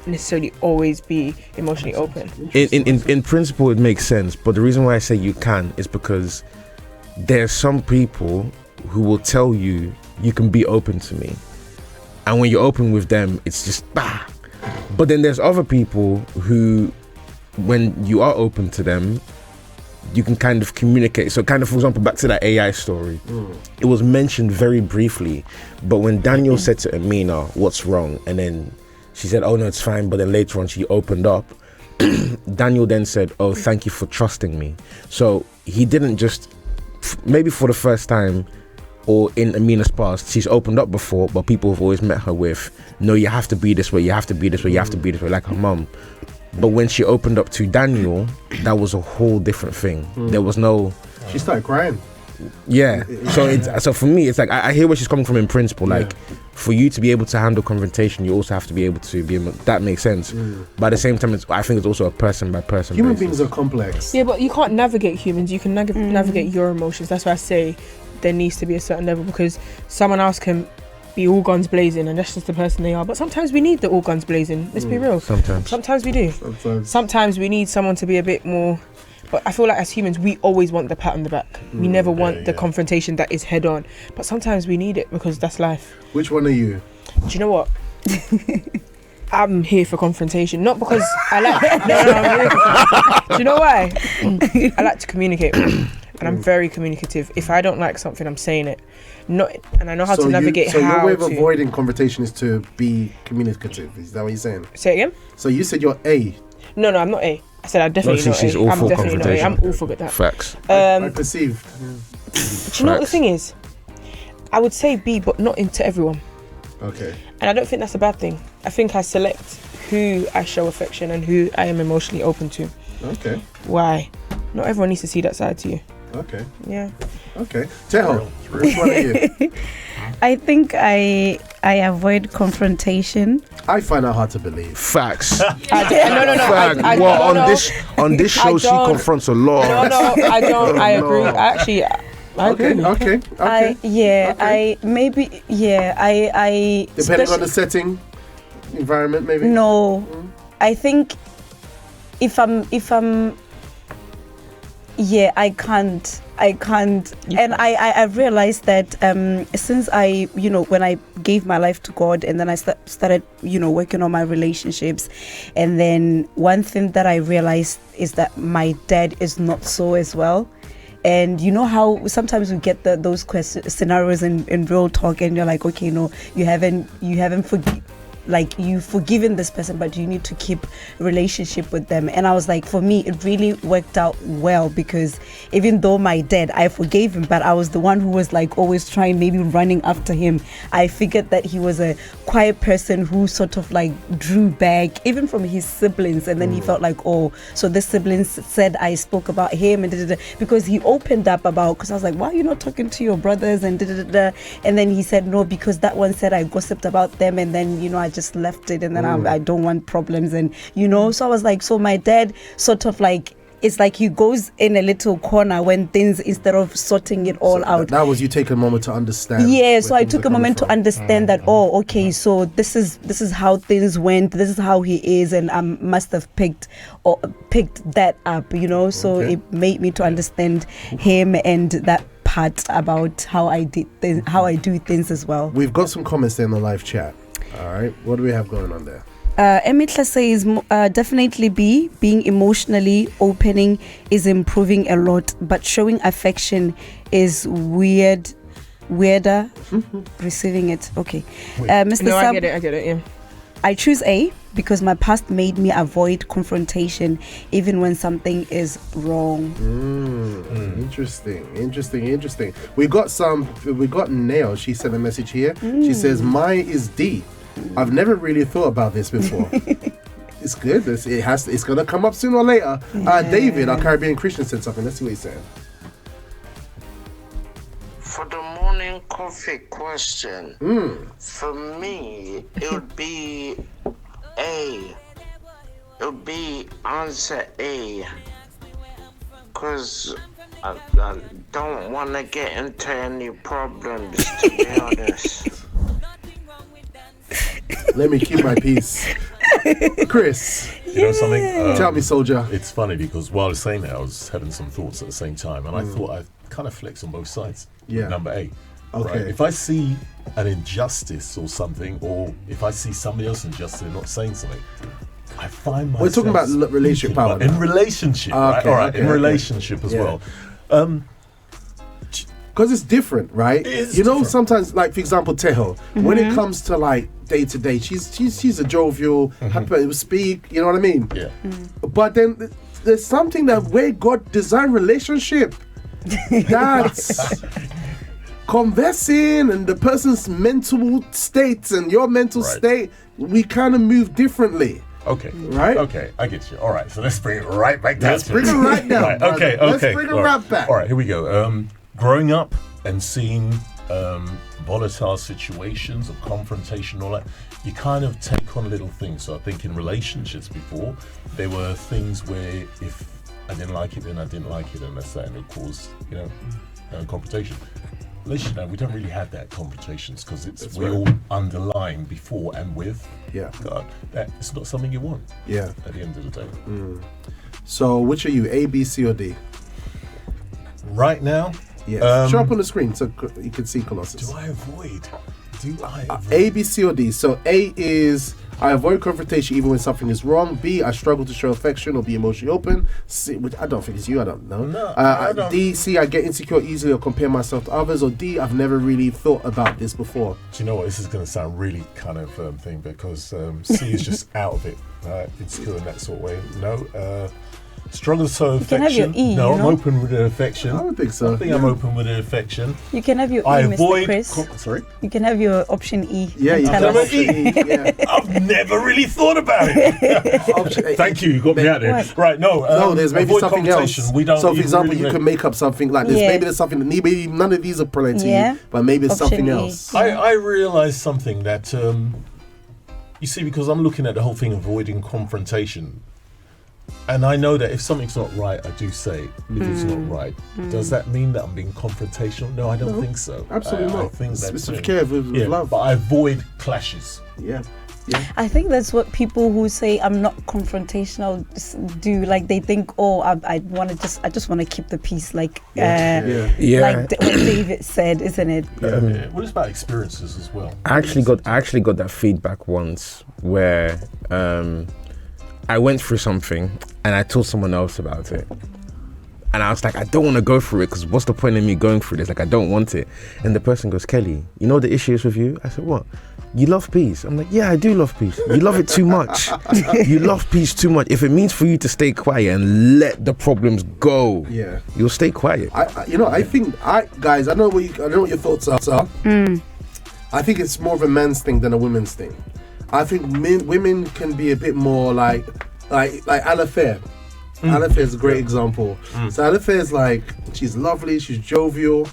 necessarily always be emotionally open. In principle, it makes sense, but the reason why I say you can is because there's some people who will tell you can be open to me, and when you're open with them, it's just bah. But then there's other people who, when you are open to them, you can kind of communicate. So kind of, for example, back to that AI story, it was mentioned very briefly, but when Daniel said to Amina, what's wrong? And then she said, oh no, it's fine. But then later on she opened up. Daniel then said, oh, thank you for trusting me. So he didn't just, maybe for the first time, or in Amina's past, she's opened up before, but people have always met her with, no, you have to be this way, you have to be this way, you have to be this way, like her mum. But when she opened up to Daniel, that was a whole different thing. There was no... She started crying. Yeah. So for me, it's like, I hear where she's coming from in principle. Like, for you to be able to handle confrontation, you also have to be able to be... That makes sense. But at the same time, I think it's also a person-by-person Human basis. beings are complex. Yeah, but you can't navigate humans. You can navigate your emotions. That's why I say there needs to be a certain level, because someone else can be all guns blazing and that's just the person they are. But sometimes we need the all guns blazing. Let's be real. Sometimes we do. Sometimes we need someone to be a bit more... But I feel like as humans, we always want the pat on the back. We never want the confrontation that is head on. But sometimes we need it because that's life. Which one are you? Do you know what? I'm here for confrontation. Not because I like... No, do you know why? I like to communicate. And I'm very communicative. If I don't like something, I'm saying it. And I know how to navigate how to... So your way of avoiding confrontation is to be communicative. Is that what you're saying? Say it again? So you said you're A. No, I'm not A. I said I'm definitely not she's A. all I'm for definitely not A. confrontation. I'm all for that. Facts. I perceive. Do you know what the thing is? I would say B, but not into everyone. Okay. And I don't think that's a bad thing. I think I select who I show affection and who I am emotionally open to. Okay. Why? Not everyone needs to see that side to you. Okay. Yeah. Okay. Teho, which one are you? I think I avoid confrontation. I find that hard to believe. Facts. No. On this show, she confronts a lot. No, I don't. I agree. Actually, I agree. Okay. I Depending on the setting, environment, maybe. No, I think if I'm I can't. And I realized that since I, when I gave my life to God and then I started, working on my relationships. And then one thing that I realized is that my dad is not so as well. And you know how sometimes we get those scenarios in real talk and you're like, okay, no, you haven't you've forgiven this person, but you need to keep a relationship with them. And I was like, for me, it really worked out well, because even though my dad, I forgave him, but I was the one who was like always trying, maybe running after him. I figured that he was a quiet person who sort of like drew back even from his siblings. And then he felt like, oh, so the siblings said I spoke about him, and because he opened up about, because I was like, why are you not talking to your brothers, and and then he said, no, because that one said I gossiped about them, and then I just left it, and then I don't want problems, and so I was like, so my dad sort of like, it's like he goes in a little corner when things, instead of sorting it all out. That was you take a moment to understand. Yeah, so I took a moment to understand that, oh, okay, so this is how things went, this is how he is, and I must have picked that up, so it made me to understand him and that part about how I do things as well. We've got some comments there in the live chat. All right, what do we have going on there? Emitla says definitely B, being emotionally opening is improving a lot, but showing affection is weirder. Receiving it, okay. Mr. No, I get it, yeah. I choose A because my past made me avoid confrontation even when something is wrong. Interesting. We got Nail. She sent a message here. She says, mine is D. I've never really thought about this before. It's good. It's gonna come up sooner or later. David, our Caribbean Christian, said something. Let's see what he said. For the morning coffee question, for me, it would be A. It would be answer A. Because I don't want to get into any problems, to be honest. Let me keep my peace. Chris, you know something? Tell me, soldier. It's funny because while I was saying that, I was having some thoughts at the same time, and I thought I kind of flex on both sides. Yeah. Number A, Okay. Right? If I see an injustice or something, or if I see somebody else injustice and not saying something, I find myself... We're talking about relationship power. In relationship, right? All right, in relationship as well. Because it's different, right? Different. Sometimes, like, for example, Teho, when it comes to, like, day to day, she's a jovial, happy to speak, you know what I mean? Yeah. But then there's something that where God designed relationship, that's conversing and the person's mental states and your mental state, we kind of move differently. Okay. Right? Okay, I get you. All right, so let's bring it right back down. Let's bring it right down. Right. Okay. Let's bring it right back. All right, here we go. Growing up and seeing volatile situations of confrontation, all that, you kind of take on little things. So I think in relationships before, there were things where if I didn't like it, then I didn't like it, and that's that, and it caused, confrontation. Relationship now, we don't really have that confrontations because we're all underlying before and with God. That it's not something you want. Yeah. At the end of the day. So which are you, A, B, C, or D? Right now. Yeah. Show up on the screen so you can see Colossus. Do I avoid? A, B, C, or D. So A is I avoid confrontation even when something is wrong. B, I struggle to show affection or be emotionally open. C, which I don't think it's you, I don't know. No, I don't. D, C, I get insecure easily or compare myself to others. Or D, I've never really thought about this before. Do you know what? This is going to sound really kind of thing because C is just out of it. Insecure in that sort of way. No. Struggle to show affection. You can have your E, no, I'm open with the affection. I don't think so. I think I'm open with the affection. You can have your E, Mr. Chris. Sorry? You can have your option E. Yeah, you can have option E. Yeah. I've never really thought about it. Thank you got me out there. What? Right, no, there's maybe something else. We don't. So, for example, really you can make up something like this. Yeah. Maybe there's something that maybe none of these are plenty to you, but maybe it's Option something E. else. I realised something that you see, because I'm looking at the whole thing avoiding confrontation. And I know that if something's not right, I do say if it's not right. Does that mean that I'm being confrontational? No, I don't think so. Absolutely not. I think that's Specific care with love. But I avoid clashes. Yeah. I think that's what people who say I'm not confrontational do. Like they think, I just want to keep the peace. Like, like what David said, isn't it? Yeah. What is about experiences as well? I actually got that feedback once where I went through something and I told someone else about it. And I was like, I don't want to go through it because what's the point of me going through this? Like, I don't want it. And the person goes, Kelly, you know the issue is with you? I said, what? You love peace. I'm like, yeah, I do love peace. You love it too much. You love peace too much. If it means for you to stay quiet and let the problems go, you'll stay quiet. I think, guys, I know what your thoughts are. I think it's more of a man's thing than a woman's thing. I think women can be a bit more like Alafair. Alafair is a great example. So Alafair is like, she's lovely, she's jovial,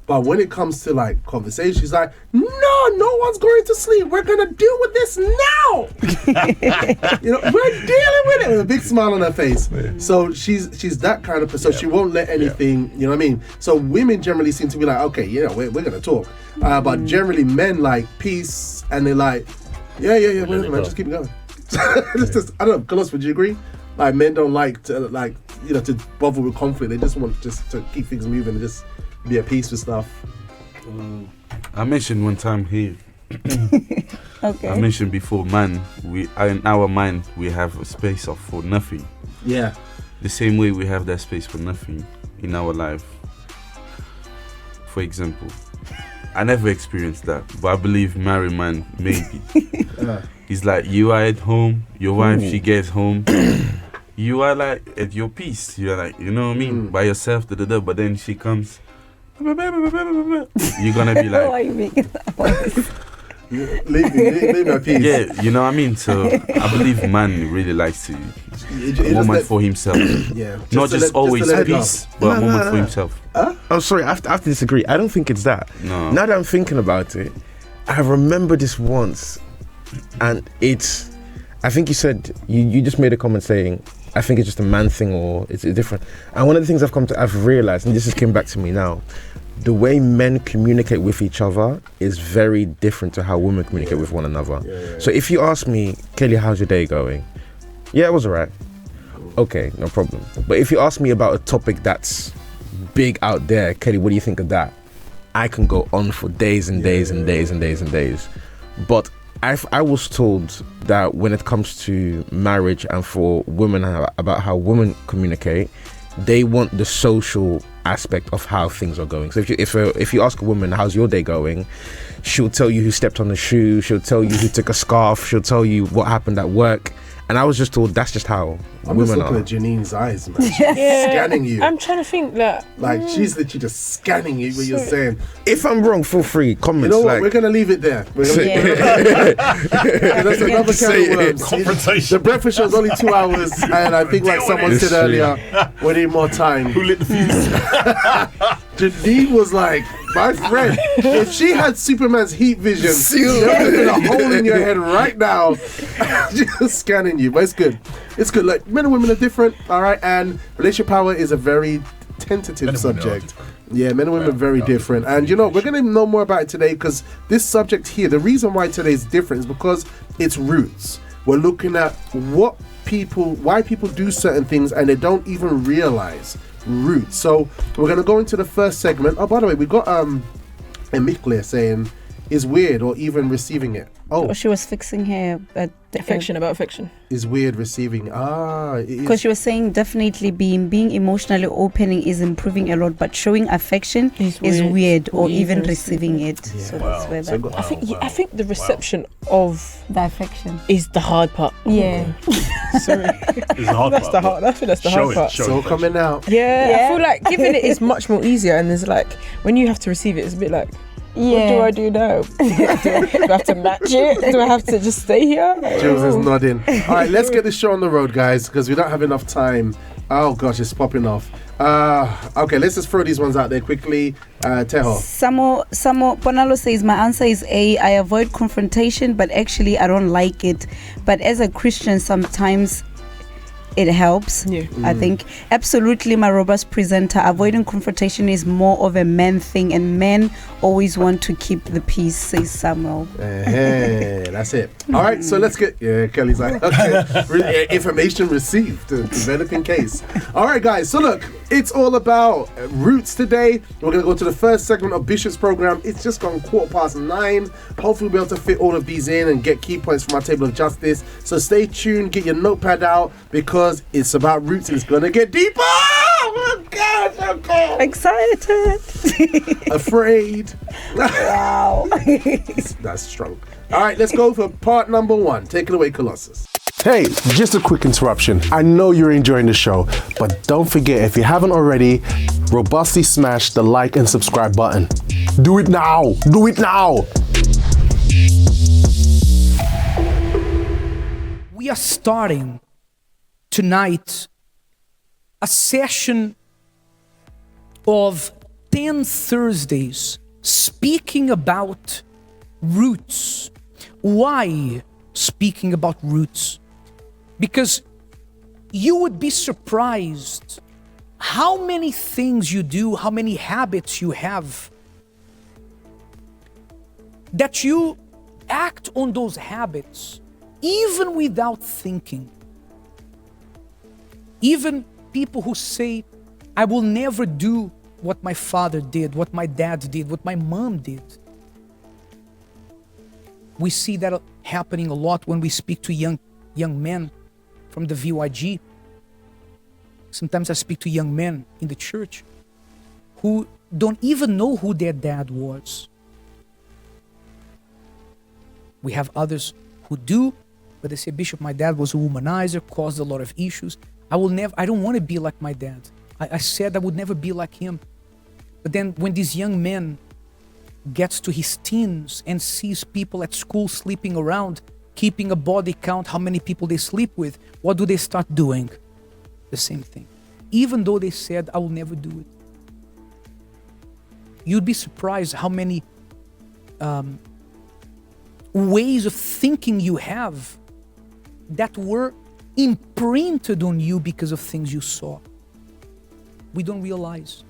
but when it comes to like conversation, she's like, no one's going to sleep. We're gonna deal with this now. We're dealing with it with a big smile on her face. So she's that kind of person. So she won't let anything. You know what I mean? So women generally seem to be like, okay, we're gonna talk, but generally men like peace, and they're like, yeah, whatever, man, just keep it going. I don't know, Colossus, would you agree? Like men don't like to to bother with conflict. They just want to keep things moving and just be at peace with stuff. I mentioned one time here. Okay. I mentioned before, man. In our mind we have a space for nothing. Yeah. The same way we have that space for nothing in our life. For example, I never experienced that, but I believe married man maybe. It's like you are at home, your wife she gets home. You are like at your peace. You are like, you know what I mean, by yourself. But then she comes. You're gonna be like, why are you making that voice? leave my peace. Yeah, you know what I mean. So I believe man really likes to a moment for himself. Yeah, not just always peace, but a moment for himself. Oh, sorry, I have to disagree. I don't think it's that. No. Now that I'm thinking about it, I remember this once, and I think you said you just made a comment saying, I think it's just a man thing or it's different. And one of the things I've realized, and this just came back to me now, the way men communicate with each other is very different to how women communicate with one another. Yeah. So if you ask me, Kelly, how's your day going? Yeah, it was alright. Okay, no problem. But if you ask me about a topic that's big out there, Kelly, what do you think of that? I can go on for days and days and days and days and days. But I was told that when it comes to marriage and for women, about how women communicate, they want the social aspect of how things are going. So if you ask a woman, how's your day going, she'll tell you who stepped on the shoe, she'll tell you who took a scarf, she'll tell you what happened at work. And I was just told that's just how I'm women just looking are. at Janine's eyes, man. She's scanning you. I'm trying to think that. Like, she's literally just scanning you when you're saying. If I'm wrong, feel free, comments. You know what? Like, We're going to leave it there. We're gonna that's another can of worms. Confrontation. The breakfast show is only 2 hours, and I think, like someone said earlier, we need more time. Who lit the fuse? Janine was like, my friend, if she had Superman's heat vision, there would have been a hole in your head right now, just scanning you. But it's good. It's good. Like, men and women are different, all right? And relationship power is a very tentative subject. Yeah, men and women are very different. And, you know, we're going to know more about it today because this subject here, the reason why today is different is because it's roots. We're looking at why people do certain things and they don't even realize roots. So we're going to go into the first segment. Oh, by the way, we got Emikle saying, is weird or even receiving it. Oh, She was fixing her About affection. is weird receiving. because she was saying definitely being emotionally opening is improving a lot, but showing affection is weird or even receiving it. So that's where that I think the reception of the affection is the hard part. Yeah. Sorry. It's the hard That's part. the hard. I think that's the Show hard it, part. show so it. coming out. Yeah, I feel like giving it is much more easier, and there's like when you have to receive it, it's a bit like, what do I do now? do I have to match it? Do I have to just stay here? Jules is nodding. All right, let's get this show on the road, guys, because we don't have enough time. Oh gosh, it's popping off. Okay, let's just throw these ones out there quickly. Teho. Samo Ponalo says my answer is A. I avoid confrontation, but actually I don't like it. But as a Christian, sometimes it helps. I think absolutely my robust presenter. Avoiding confrontation is more of a man thing, and men always want to keep the peace, says Samuel. That's it. All right, so let's get Kelly's like, okay, information received, developing case. All right, guys, so look, it's all about roots today. We're going to go to the first segment of Bishop's program. It's just gone 9:15. Hopefully we'll be able to fit all of these in and get key points from our table of justice. So stay tuned, get your notepad out, because it's about roots and it's going to get deeper. Oh my gosh, okay. Excited. Afraid. Wow. That's strong. All right, let's go for part number 1. Take it away, Colossus. Hey, just a quick interruption. I know you're enjoying the show, but don't forget, if you haven't already, robustly smash the like and subscribe button. Do it now. Do it now. We are starting tonight a session of 10 Thursdays speaking about roots. Why speaking about roots? Because you would be surprised how many things you do, how many habits you have, that you act on those habits even without thinking. Even people who say, I will never do what my father did, what my dad did, what my mom did. We see that happening a lot when we speak to young men from the VYG. Sometimes I speak to young men in the church who don't even know who their dad was. We have others who do, but they say, Bishop, my dad was a womanizer, caused a lot of issues. I don't want to be like my dad. I said I would never be like him. But then when this young man gets to his teens and sees people at school sleeping around, keeping a body count, how many people they sleep with, what do they start doing? The same thing. Even though they said, I will never do it. You'd be surprised how many ways of thinking you have that were imprinted on you because of things you saw. We don't realize.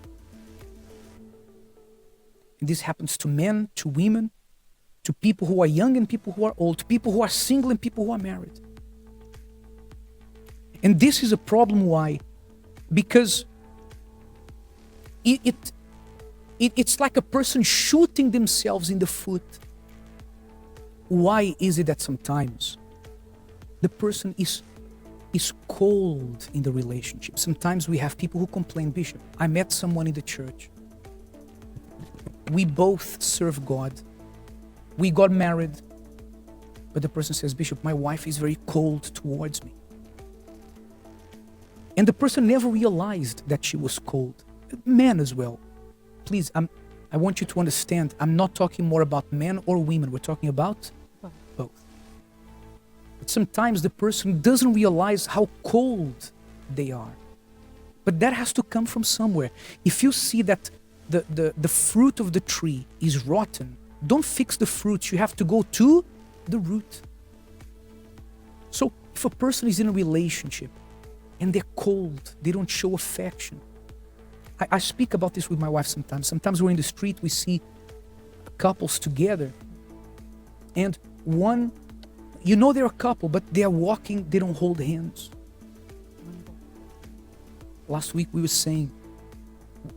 And this happens to men, to women, to people who are young and people who are old, to people who are single and people who are married. And this is a problem. Why? Because It's like a person shooting themselves in the foot. Why is it that sometimes the person is cold in the relationship? Sometimes we have people who complain, Bishop, I met someone in the church. We both serve God. We got married. But the person says, Bishop, my wife is very cold towards me. And the person never realized that she was cold. Men as well. Please, I want you to understand, I'm not talking more about men or women. We're talking about both. But sometimes the person doesn't realize how cold they are. But that has to come from somewhere. If you see that the fruit of the tree is rotten, don't fix the fruit. You have to go to the root. So if a person is in a relationship and they're cold, they don't show affection. I speak about this with my wife sometimes. Sometimes we're in the street, we see couples together, and one, you know they're a couple, but they're walking, they don't hold hands. Last week we were saying,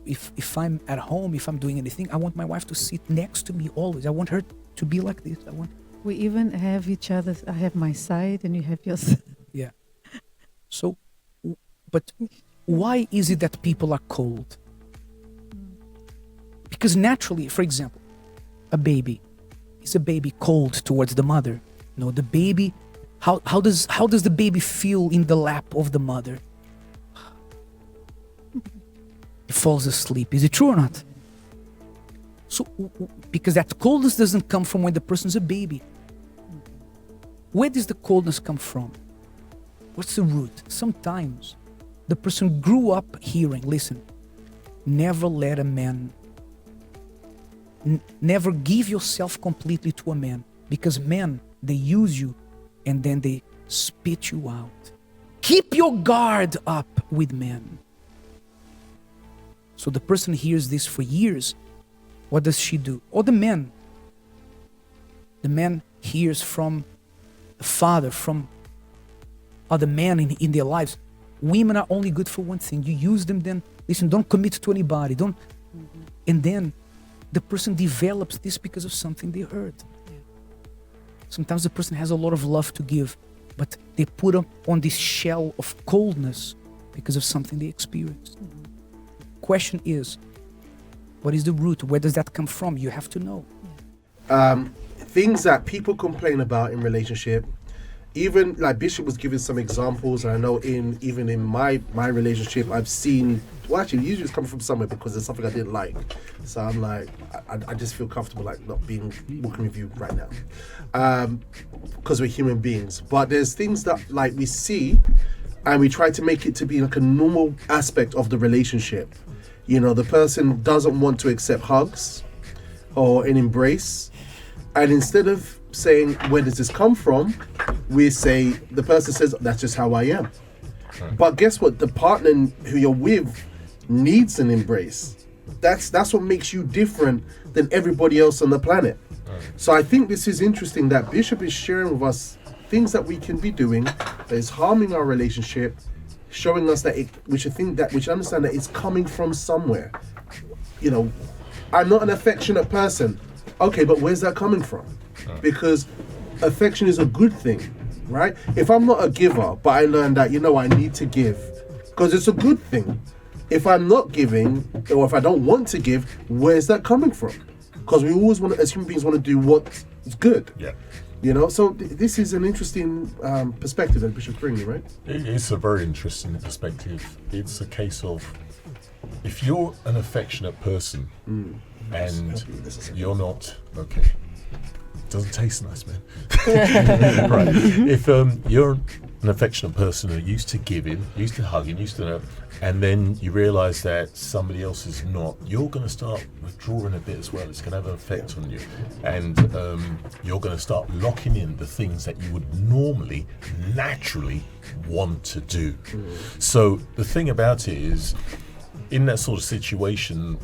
if I'm at home, if I'm doing anything, I want my wife to sit next to me always. I want her to be like this. We even have each other. I have my side and you have your side. Yeah. So, but why is it that people are cold? Because naturally, for example, a baby, is a baby cold towards the mother? No, the baby, how does the baby feel in the lap of the mother? It falls asleep. Is it true or not? So, because that coldness doesn't come from when the person's a baby. Where does the coldness come from? What's the root? Sometimes the person grew up hearing, listen, never let a man, never give yourself completely to a man, because men, they use you and then they spit you out. Keep your guard up with men. So the person hears this for years. What does she do? Or the man hears from the father, from other men in their lives. Women are only good for one thing. You use them, then listen, don't commit to anybody. And then the person develops this because of something they heard. Yeah. Sometimes the person has a lot of love to give, but they put up on this shell of coldness because of something they experienced. Question is, what is the root? Where does that come from? You have to know. Things that people complain about in relationship, even like Bishop was giving some examples. I know even in my relationship, I've seen, well, actually usually it's coming from somewhere because there's something I didn't like. So I'm like, I just feel comfortable like not being walking with you right now, because we're human beings. But there's things that like we see and we try to make it to be like a normal aspect of the relationship. You know, the person doesn't want to accept hugs or an embrace. And instead of saying, where does this come from? We say, the person says, that's just how I am. But guess what? The partner who you're with needs an embrace. That's what makes you different than everybody else on the planet. So I think this is interesting that Bishop is sharing with us things that we can be doing that is harming our relationship, showing us that we should understand that it's coming from somewhere. You know, I'm not an affectionate person. Okay, but where's that coming from? Because affection is a good thing, right? If I'm not a giver, but I learned that, I need to give, because it's a good thing. If I'm not giving, or if I don't want to give, where's that coming from? Because we always want to, as human beings, want to do what's good. Yeah. So this is an interesting perspective that Bishop bringing, right? It's a very interesting perspective. It's a case of, if you're an affectionate person and you're not, okay, doesn't taste nice, man. Right. If you're an affectionate person who used to giving, used to hugging, and then you realise that somebody else is not, you're going to start withdrawing a bit as well. It's going to have an effect on you, and you're going to start locking in the things that you would normally, naturally want to do. So the thing about it is, in that sort of situation,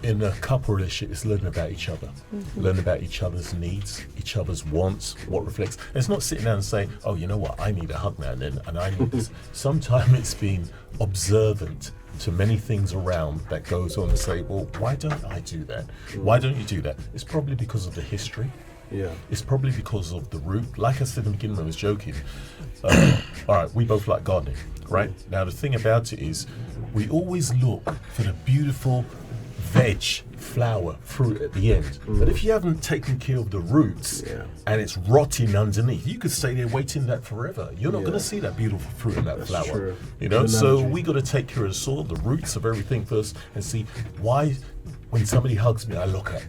in a couple relationship, it's learning about each other, learn about each other's needs, each other's wants, what reflects. And it's not sitting down and saying, oh, you know what, I need a hug now and then, and I need this. Sometimes it's being observant to many things around that goes on and say, well, why don't I do that? Why don't you do that? It's probably because of the history. Yeah. It's probably because of the root. Like I said in the beginning, I was joking. All right, we both like gardening, right? Now, the thing about it is, we always look for the beautiful veg, flower, fruit at the end. But if you haven't taken care of the roots and it's rotting underneath, you could stay there waiting that forever. You're not going to see that beautiful fruit and that flower. True. You know, so we got to take care of the soil, the roots of everything first, and see why when somebody hugs me, I look up.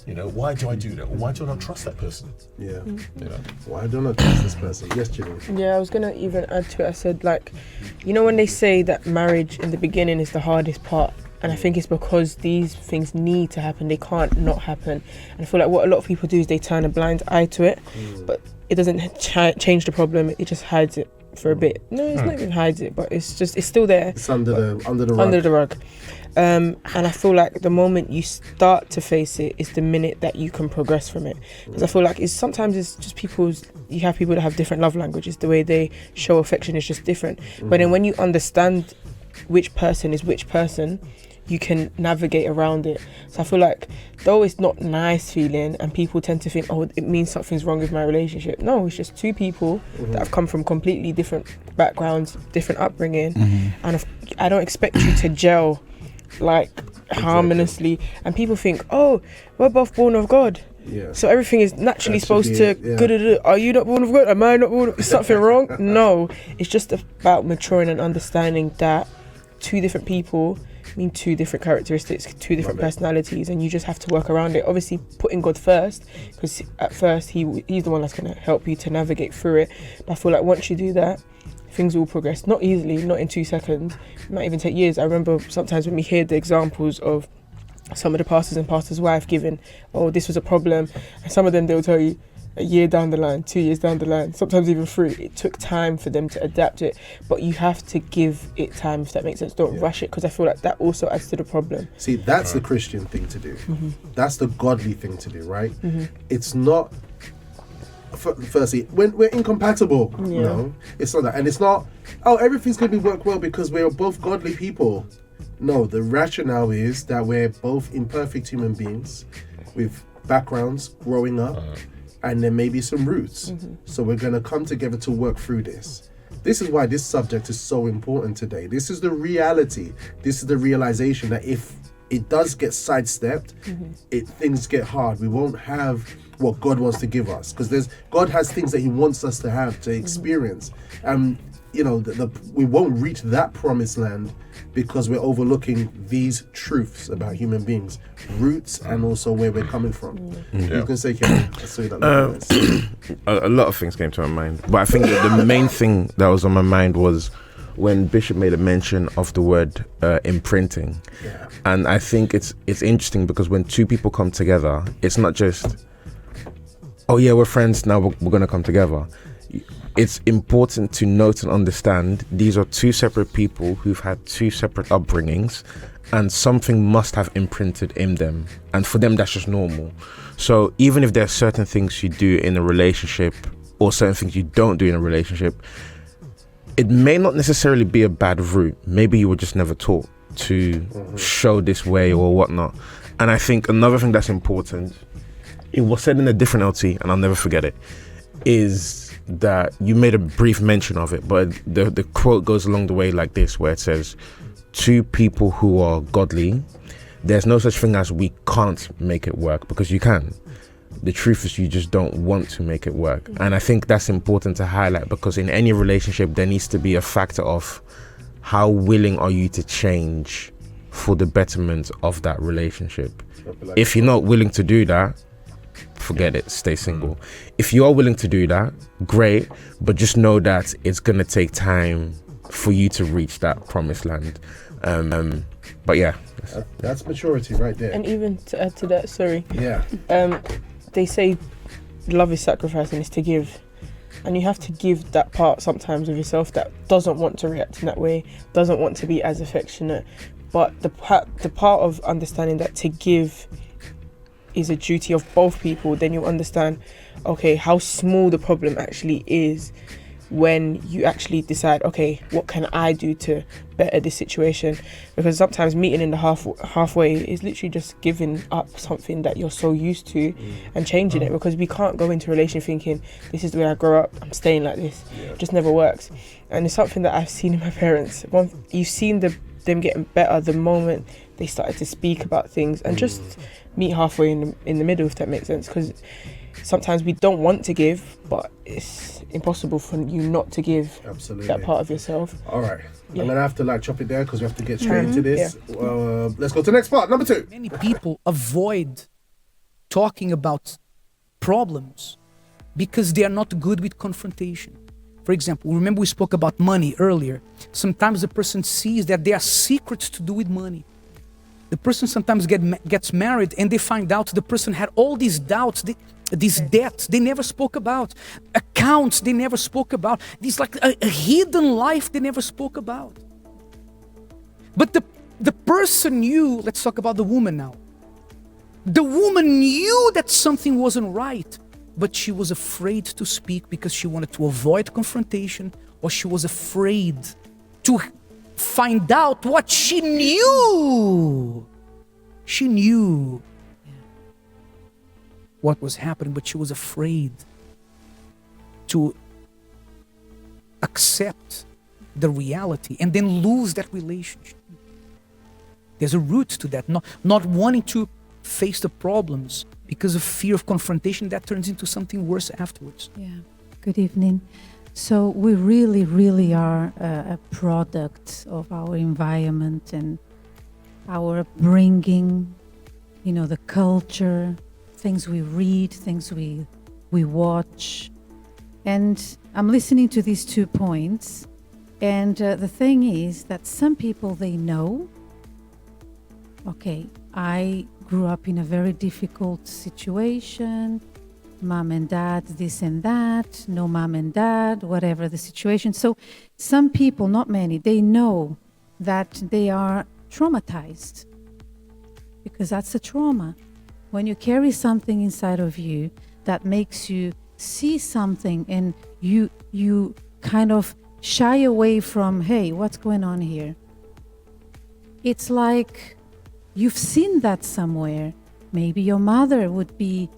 You know, why do I do that? Or why do I not trust that person? Yeah. You know? Why don't I trust this person? Yes, Janine. Yeah, I was going to even add to it. I said, like, you know, when they say that marriage in the beginning is the hardest part, and I think it's because these things need to happen. They can't not happen. And I feel like what a lot of people do is they turn a blind eye to it, but it doesn't change the problem. It just hides it for a bit. No, it's not even hides it, but it's still there. It's under the rug. Under the rug. And I feel like the moment you start to face it is the minute that you can progress from it. Because I feel like sometimes it's just you have people that have different love languages. The way they show affection is just different. But then when you understand which person is which person, you can navigate around it. So I feel like though it's not nice feeling and people tend to think, oh, it means something's wrong with my relationship. No, it's just two people that have come from completely different backgrounds, different upbringing. And I don't expect you to gel like harmoniously. And people think, oh, we're both born of God. Yeah. So everything is naturally supposed to Are you not born of God? Am I not born of... Is something wrong? No. It's just about maturing and understanding that two different people mean two different characteristics, two different personalities, and you just have to work around it. Obviously putting God first, because at first he's the one that's going to help you to navigate through it. But I feel like once you do that, things will progress. Not easily, not in 2 seconds. It might even take years. I remember sometimes when we hear the examples of some of the pastors and pastors' wife giving, oh, this was a problem, and some of them they'll tell you a year down the line, 2 years down the line, sometimes even 3. It took time for them to adapt it, but you have to give it time, if that makes sense. Don't rush it, because I feel like that also adds to the problem. See, that's the Christian thing to do. That's the godly thing to do, right? It's not, firstly, when we're incompatible, no, it's not that. And it's not, oh, everything's going to work well because we're both godly people. No, the rationale is that we're both imperfect human beings with backgrounds growing up, and there may be some roots. So we're going to come together to work through this. This is why this subject is so important today. This is the reality. This is the realization that if it does get sidestepped, things get hard. We won't have what God wants to give us, because God has things that he wants us to have, to experience. And you know, we won't reach that promised land because we're overlooking these truths about human beings, roots, and also where we're coming from. You can say, Kevin, a lot of things came to my mind, but I think that the main thing that was on my mind was when Bishop made a mention of the word imprinting. And I think it's interesting because when two people come together, it's not just, oh yeah, we're friends, now we're going to come together. It's important to note and understand these are two separate people who've had two separate upbringings, and something must have imprinted in them, and for them that's just normal. So even if there are certain things you do in a relationship or certain things you don't do in a relationship, it may not necessarily be a bad route. Maybe you were just never taught to show this way or whatnot. And I think another thing that's important, it was said in a different LT and I'll never forget it, is that you made a brief mention of it, but the quote goes along the way like this, where it says, two people who are godly, there's no such thing as we can't make it work, because you can. The truth is you just don't want to make it work. And I think that's important to highlight, because in any relationship there needs to be a factor of how willing are you to change for the betterment of that relationship. If you're not willing to do that, forget it, stay single. If you are willing to do that, great, but just know that it's gonna take time for you to reach that promised land. But yeah, that's maturity right there. And even to add to that, yeah, they say love is sacrifice and it's to give, and you have to give that part sometimes of yourself that doesn't want to react in that way, doesn't want to be as affectionate. But the part of understanding that to give is a duty of both people, then you'll understand, okay, how small the problem actually is, when you actually decide, okay, what can I do to better this situation? Because sometimes meeting in the halfway is literally just giving up something that you're so used to and changing it, because we can't go into a relationship thinking, this is the way I grow up, I'm staying like this. It just never works. And it's something that I've seen in my parents. You've seen them getting better the moment they started to speak about things, and just meet halfway in the middle, if that makes sense. Because sometimes we don't want to give, but it's impossible for you not to give that part of yourself. All right. I'm gonna have to chop it there because we have to get straight into this. Let's go to the next part, number 2. Many people avoid talking about problems because they are not good with confrontation. For example, remember we spoke about money earlier. Sometimes the person sees that there are secrets to do with money. The person sometimes gets married and they find out the person had all these doubts, these debts they never spoke about, accounts they never spoke about, these a hidden life they never spoke about. But the person knew, let's talk about the woman now. The woman knew that something wasn't right, but she was afraid to speak because she wanted to avoid confrontation, or she was afraid to find out what she knew. She knew what was happening, but she was afraid to accept the reality and then lose that relationship. There's a root to that, not wanting to face the problems because of fear of confrontation that turns into something worse afterwards. Yeah. Good evening. So we really, really are a product of our environment and our upbringing, the culture, things we read, things we watch. And I'm listening to these 2 points. And the thing is that some people, they know, okay, I grew up in a very difficult situation, mom and dad, this and that, no mom and dad, whatever the situation. So some people, not many, they know that they are traumatized, because that's a trauma. When you carry something inside of you that makes you see something and you kind of shy away from, hey, what's going on here? It's like you've seen that somewhere. Maybe your mother would be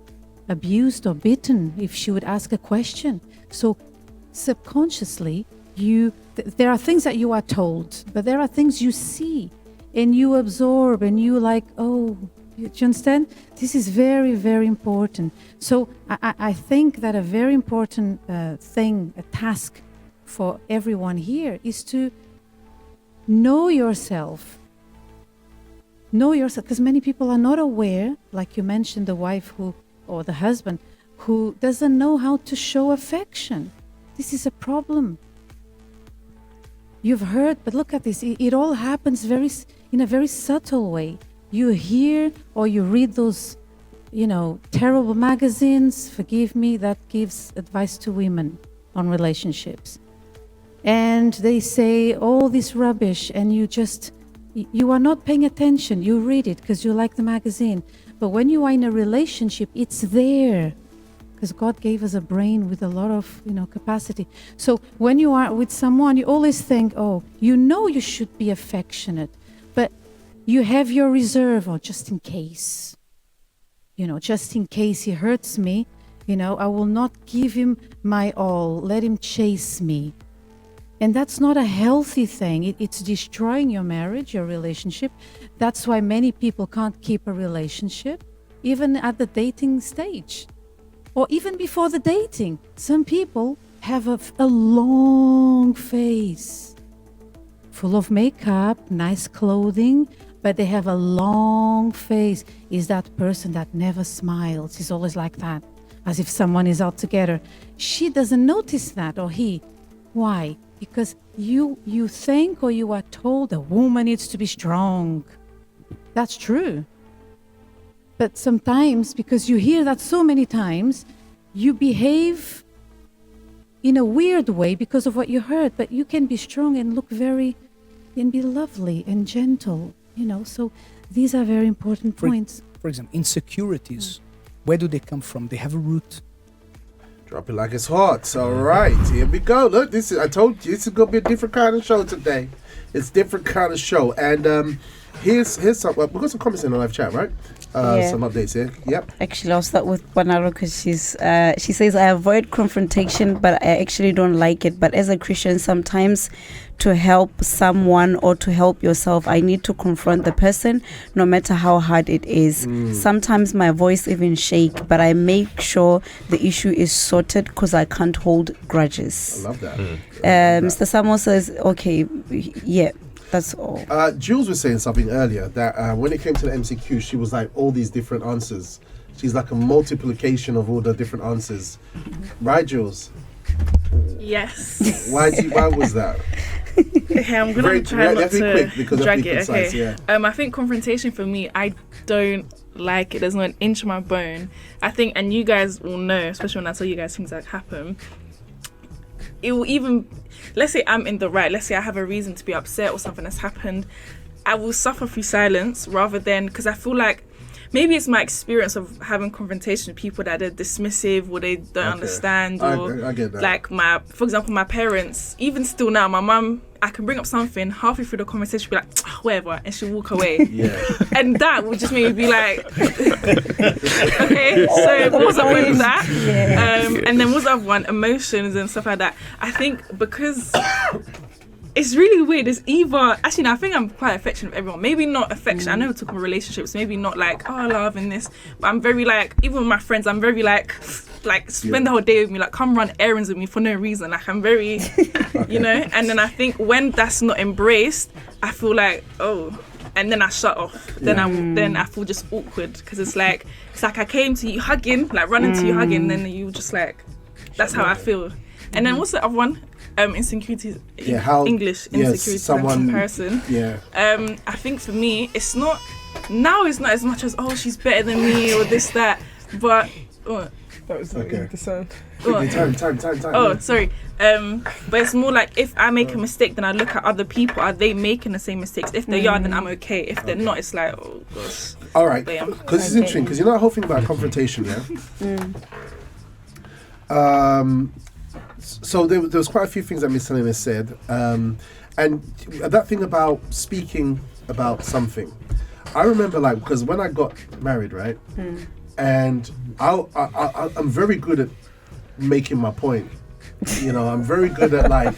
abused or beaten if she would ask a question. So subconsciously, there are things that you are told, but there are things you see and you absorb and you do you understand? This is very, very important. So I think that a very important thing, a task for everyone here is to know yourself. Know yourself, because many people are not aware, like you mentioned, the wife or the husband who doesn't know how to show affection. This is a problem. You've heard, but look at this. It all happens in a very subtle way. You hear or you read those, terrible magazines, forgive me, that gives advice to women on relationships. And they say all this rubbish and you are not paying attention. You read it because you like the magazine. But when you are in a relationship, it's there. Because God gave us a brain with a lot of, capacity. So when you are with someone, you always think, you should be affectionate. But you have your reserve, just in case. Just in case he hurts me, I will not give him my all. Let him chase me. And that's not a healthy thing. It's destroying your marriage, your relationship. That's why many people can't keep a relationship, even at the dating stage. Or even before the dating. Some people have a long face, full of makeup, nice clothing, but they have a long face. Is that person that never smiles. He's always like that, as if someone is out together. She doesn't notice that, or he. Why? Because you think or you are told a woman needs to be strong. That's true. But sometimes, because you hear that so many times, you behave in a weird way because of what you heard. But you can be strong and and be lovely and gentle, So these are very important points. For example, insecurities, where do they come from? They have a root. Drop it like it's hot. All right, here we go. Look, I told you, this is going to be a different kind of show today. It's different kind of show. And here's some, we've got some comments in the live chat, right? Some updates here. Yep. Actually, I'll start with Banaro because she says, I avoid confrontation, but I actually don't like it. But as a Christian, sometimes to help someone or to help yourself, I need to confront the person, no matter how hard it is. Sometimes my voice even shake, but I make sure the issue is sorted because I can't hold grudges. I love that. Mr. Samuel says, okay, yeah. That's all. Jules was saying something earlier that when it came to the MCQ, she was like all these different answers. She's like a multiplication of all the different answers. Right, Jules? Yes. Why was that? Okay, I'm gonna try not to drag it. Concise, okay. I think confrontation for me, I don't like it. There's not an inch of my bone. I think, and you guys will know, especially when I tell you guys things that happen. It will even, let's say I'm in the right, let's say I have a reason to be upset or something has happened, I will suffer through silence rather than, because I feel like maybe it's my experience of having confrontation with people that are dismissive or they don't understand, or I get that. like for example, my parents, even still now, my mum, I can bring up something halfway through the conversation, be like, whatever, and she'll walk away. And that would just make me be like, okay, so what was the point of that? And then what's the other one? Emotions and stuff like that. I think because it's really weird. It's either, actually, no, I think I'm quite affectionate with everyone. Maybe not affection. I know we're talking about relationships. Maybe not like, oh, love and this. But I'm very like, even with my friends, I'm very like spend the whole day with me. Like, come run errands with me for no reason. Like, I'm very, you know. And then I think when that's not embraced, I feel like, oh. And then I shut off. Then I feel just awkward because it's like I came to you hugging, like running to you hugging, and then you just like, that's how I feel. And then what's the other one? Insecurity. English insecurity comparison. I think for me, it's not as much as, oh, she's better than me or this that, but that was the sound. Time. Oh, sorry. But it's more like if I make a mistake, then I look at other people. Are they making the same mistakes? If they are, then I'm okay. If they're not, it's like, oh gosh. All right. Because it's interesting. Because you know the whole thing about confrontation, So there was quite a few things that Miss Selena said, and that thing about speaking about something. I remember, like, because when I got married, right, and I'm very good at making my point. You know, I'm very good at like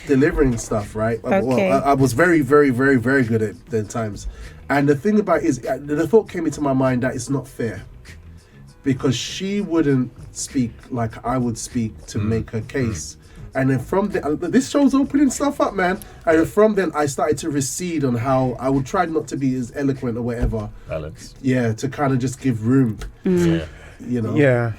delivering stuff, right? Okay. Well, I was very, very, very, very good at the times. And the thing about it is, the thought came into my mind that it's not fair. Because she wouldn't speak like I would speak to make her case. And then from this show's opening stuff up, man. And then from then, I started to recede on how I would try not to be as eloquent or whatever. Balance. Yeah, to kind of just give room. Yeah. You know. Yeah.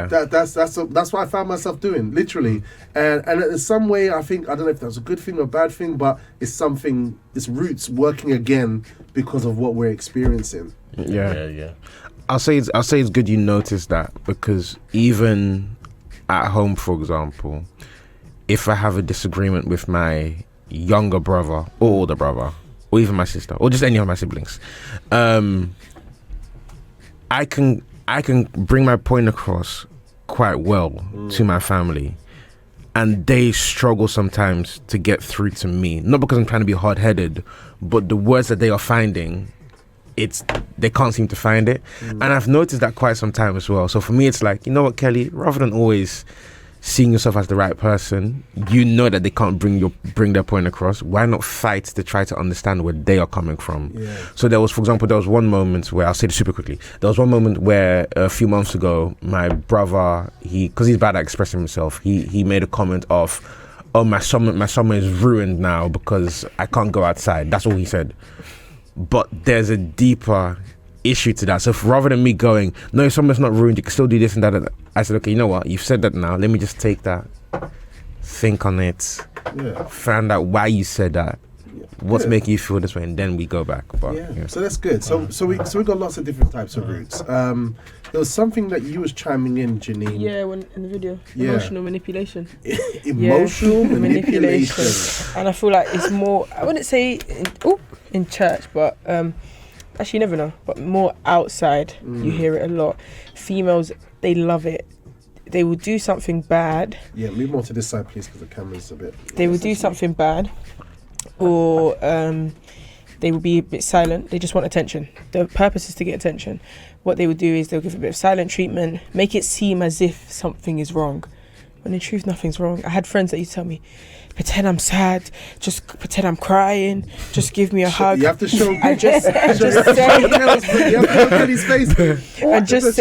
That's what I found myself doing, literally. And in some way, I think, I don't know if that's a good thing or a bad thing, but it's something, it's roots working again because of what we're experiencing. Yeah. I'll say it's good you noticed that, because even at home, for example, if I have a disagreement with my younger brother or older brother or even my sister or just any of my siblings, I can bring my point across quite well to my family, and they struggle sometimes to get through to me, not because I'm trying to be hard-headed, but the words that they are finding, they can't seem to find it. And I've noticed that quite some time as well. So for me, it's like, you know what, Kelly, rather than always seeing yourself as the right person, you know that they can't bring their point across. Why not fight to try to understand where they are coming from? So there was, for example, one moment where, I'll say this super quickly, there was one moment where a few months ago, my brother, because he's bad at expressing himself, he made a comment of, oh, my summer is ruined now because I can't go outside. That's all he said. But there's a deeper issue to that. So rather than me going, no, summer's not ruined, you can still do this and that, I said, okay, you know what, you've said that now, let me just take that, think on it, find out why you said that, what's making you feel this way, and then we go back. But so that's good. So we got lots of different types of roots. There was something that you was chiming in, Janine. Yeah, when in the video, emotional manipulation. Emotional manipulation. And I feel like it's more, I wouldn't say in church, but actually you never know, but more outside. You hear it a lot. Females, they love it. they will do something bad. Yeah, move more to this side, please, because the camera's a bit. They will do something bad, or they will be a bit silent. They just want attention. The purpose is to get attention. What they will do is they'll give a bit of silent treatment, make it seem as if something is wrong, when in truth nothing's wrong. I had friends that used to tell me, pretend I'm sad, just pretend I'm crying, just give me a hug. You have to show. And just say, and just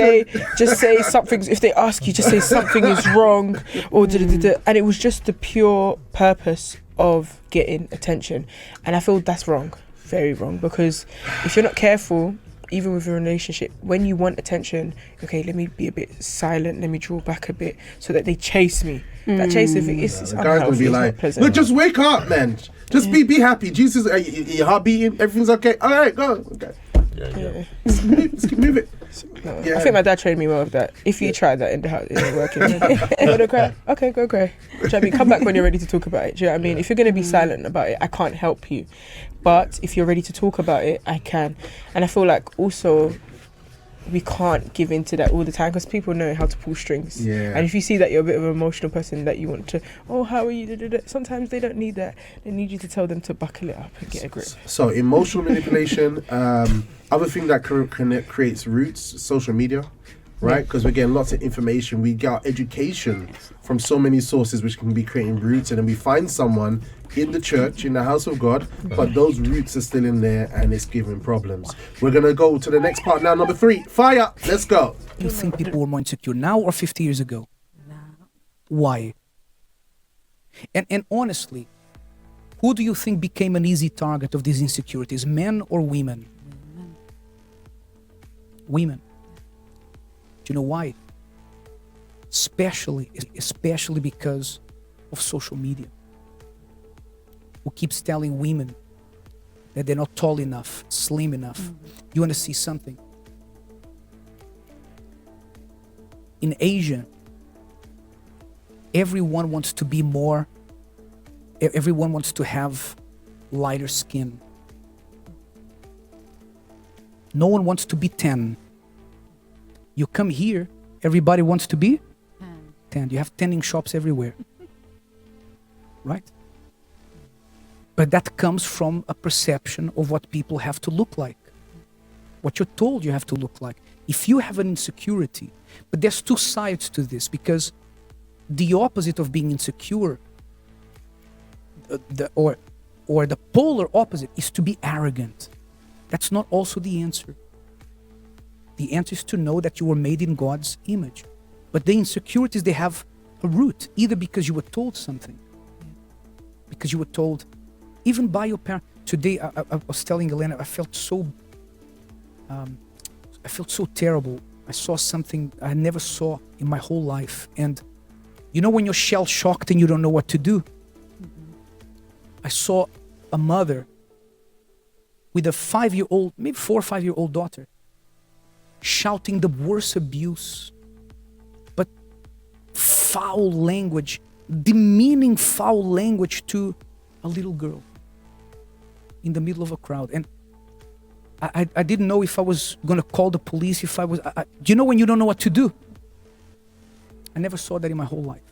say something. If they ask you, just say something is wrong, or and it was just the pure purpose of getting attention. And I feel that's wrong, very wrong, because if you're not careful, even with a relationship, when you want attention, okay, let me be a bit silent, let me draw back a bit, so that they chase me. That chasing thing is the guy's gonna be like, look, just wake up, man. Just be happy. Jesus, your heart beating, everything's okay. All right, go. Okay. Yeah. Let's keep moving. I think my dad trained me well with that. If you try that in the house, it ain't working. You wanna cry? Okay, go cry. Do you know what I mean? Come back when you're ready to talk about it. Do you know what I mean? If you're gonna be silent about it, I can't help you. But if you're ready to talk about it, I can. And I feel like also we can't give in to that all the time, because people know how to pull strings. Yeah. And if you see that you're a bit of an emotional person, that you want to, oh, how are you? Sometimes they don't need that. They need you to tell them to buckle it up and get a grip. So emotional manipulation, other thing that creates roots, social media, right? Because we're getting lots of information. We got education from so many sources, which can be creating roots, and then we find someone in the church, in the house of God, but those roots are still in there and it's giving problems. We're going to go to the next part now. Number 3, fire. Let's go. Do you think people were more insecure now or 50 years ago? Now. Why? And honestly, who do you think became an easy target of these insecurities, men or women? Women. Do you know why? Especially because of social media. Who keeps telling women that they're not tall enough, slim enough. You want to see something? In Asia, everyone wants to be everyone wants to have lighter skin. No one wants to be 10. You come here, everybody wants to be 10. You have tanning shops everywhere. Right? But that comes from a perception of what people have to look like. What you're told you have to look like. If you have an insecurity, but there's two sides to this, because the opposite of being insecure, or the polar opposite, is to be arrogant. That's not also the answer. The answer is to know that you were made in God's image. But the insecurities, they have a root, either because you were told something, because you were told, even by your parents. Today, I was telling Elena, I felt so terrible. I saw something I never saw in my whole life. And you know when you're shell-shocked and you don't know what to do? I saw a mother with a 5-year-old, maybe 4 or 5-year-old daughter, shouting the worst abuse, but foul language, demeaning foul language to a little girl in the middle of a crowd. And I didn't know if I was going to call the police, if I was... do you know when you don't know what to do? I never saw that in my whole life.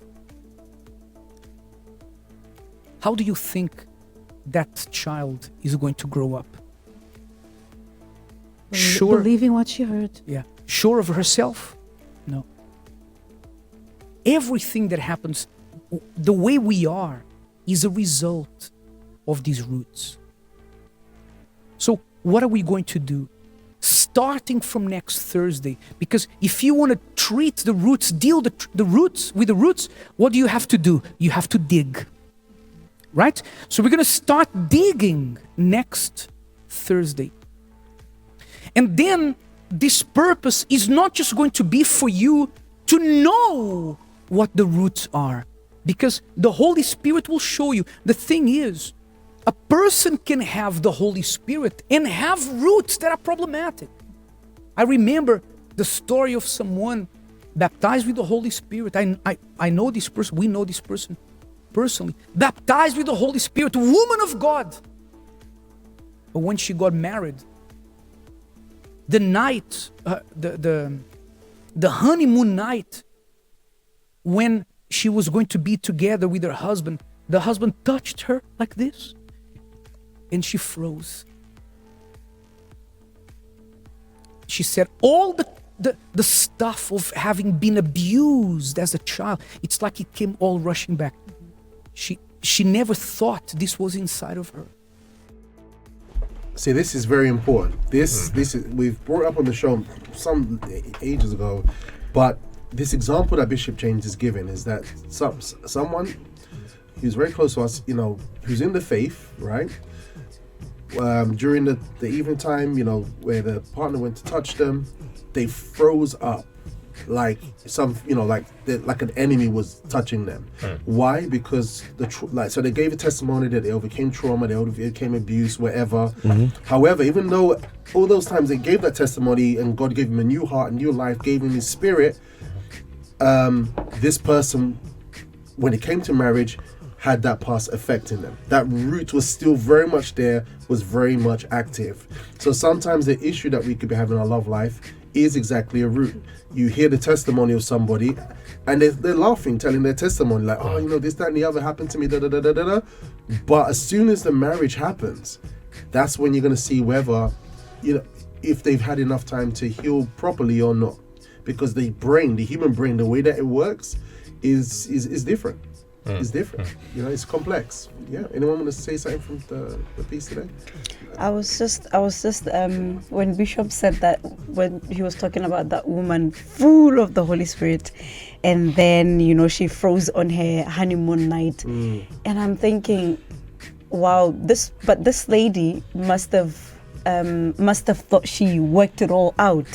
How do you think that child is going to grow up? Sure. Believing what she heard. Yeah. Sure of herself? No. Everything that happens, the way we are, is a result of these roots. So what are we going to do? Starting from next Thursday, because if you want to treat the roots, deal the roots with the roots, what do you have to do? You have to dig. Right? So we're going to start digging next Thursday. And then this purpose is not just going to be for you to know what the roots are, because the Holy Spirit will show you. The thing is, a person can have the Holy Spirit and have roots that are problematic. I remember the story of someone baptized with the Holy Spirit. I know this person, we know this person personally, baptized with the Holy Spirit, a woman of God. But when she got married, the night, the honeymoon night, when she was going to be together with her husband, the husband touched her like this, and she froze. She said all the stuff of having been abused as a child, it's like it came all rushing back. She never thought this was inside of her. See, this is very important. This is, we've brought up on the show some ages ago, but this example that Bishop James is giving is that someone who's very close to us, who's in the faith, right? During the evening time, where the partner went to touch them, they froze up like like an enemy was touching them. Why? Because so they gave a testimony that they overcame trauma, they overcame abuse, whatever. However, even though all those times they gave that testimony and God gave them a new heart, a new life, gave them His Spirit, this person, when it came to marriage, had that past affecting them. That root was still very much there, was very much active. So sometimes the issue that we could be having in our love life is exactly a root. You hear the testimony of somebody and they're laughing, telling their testimony like, this, that, and the other happened to me, da da da da da da. But as soon as the marriage happens, that's when you're going to see whether, if they've had enough time to heal properly or not. Because the human brain, the way that it works is different. It's different. It's complex. Yeah. Anyone want to say something from the piece today? I was just when Bishop said that, when he was talking about that woman full of the Holy Spirit, and then she froze on her honeymoon night, and I'm thinking, wow, this lady must have thought she worked it all out.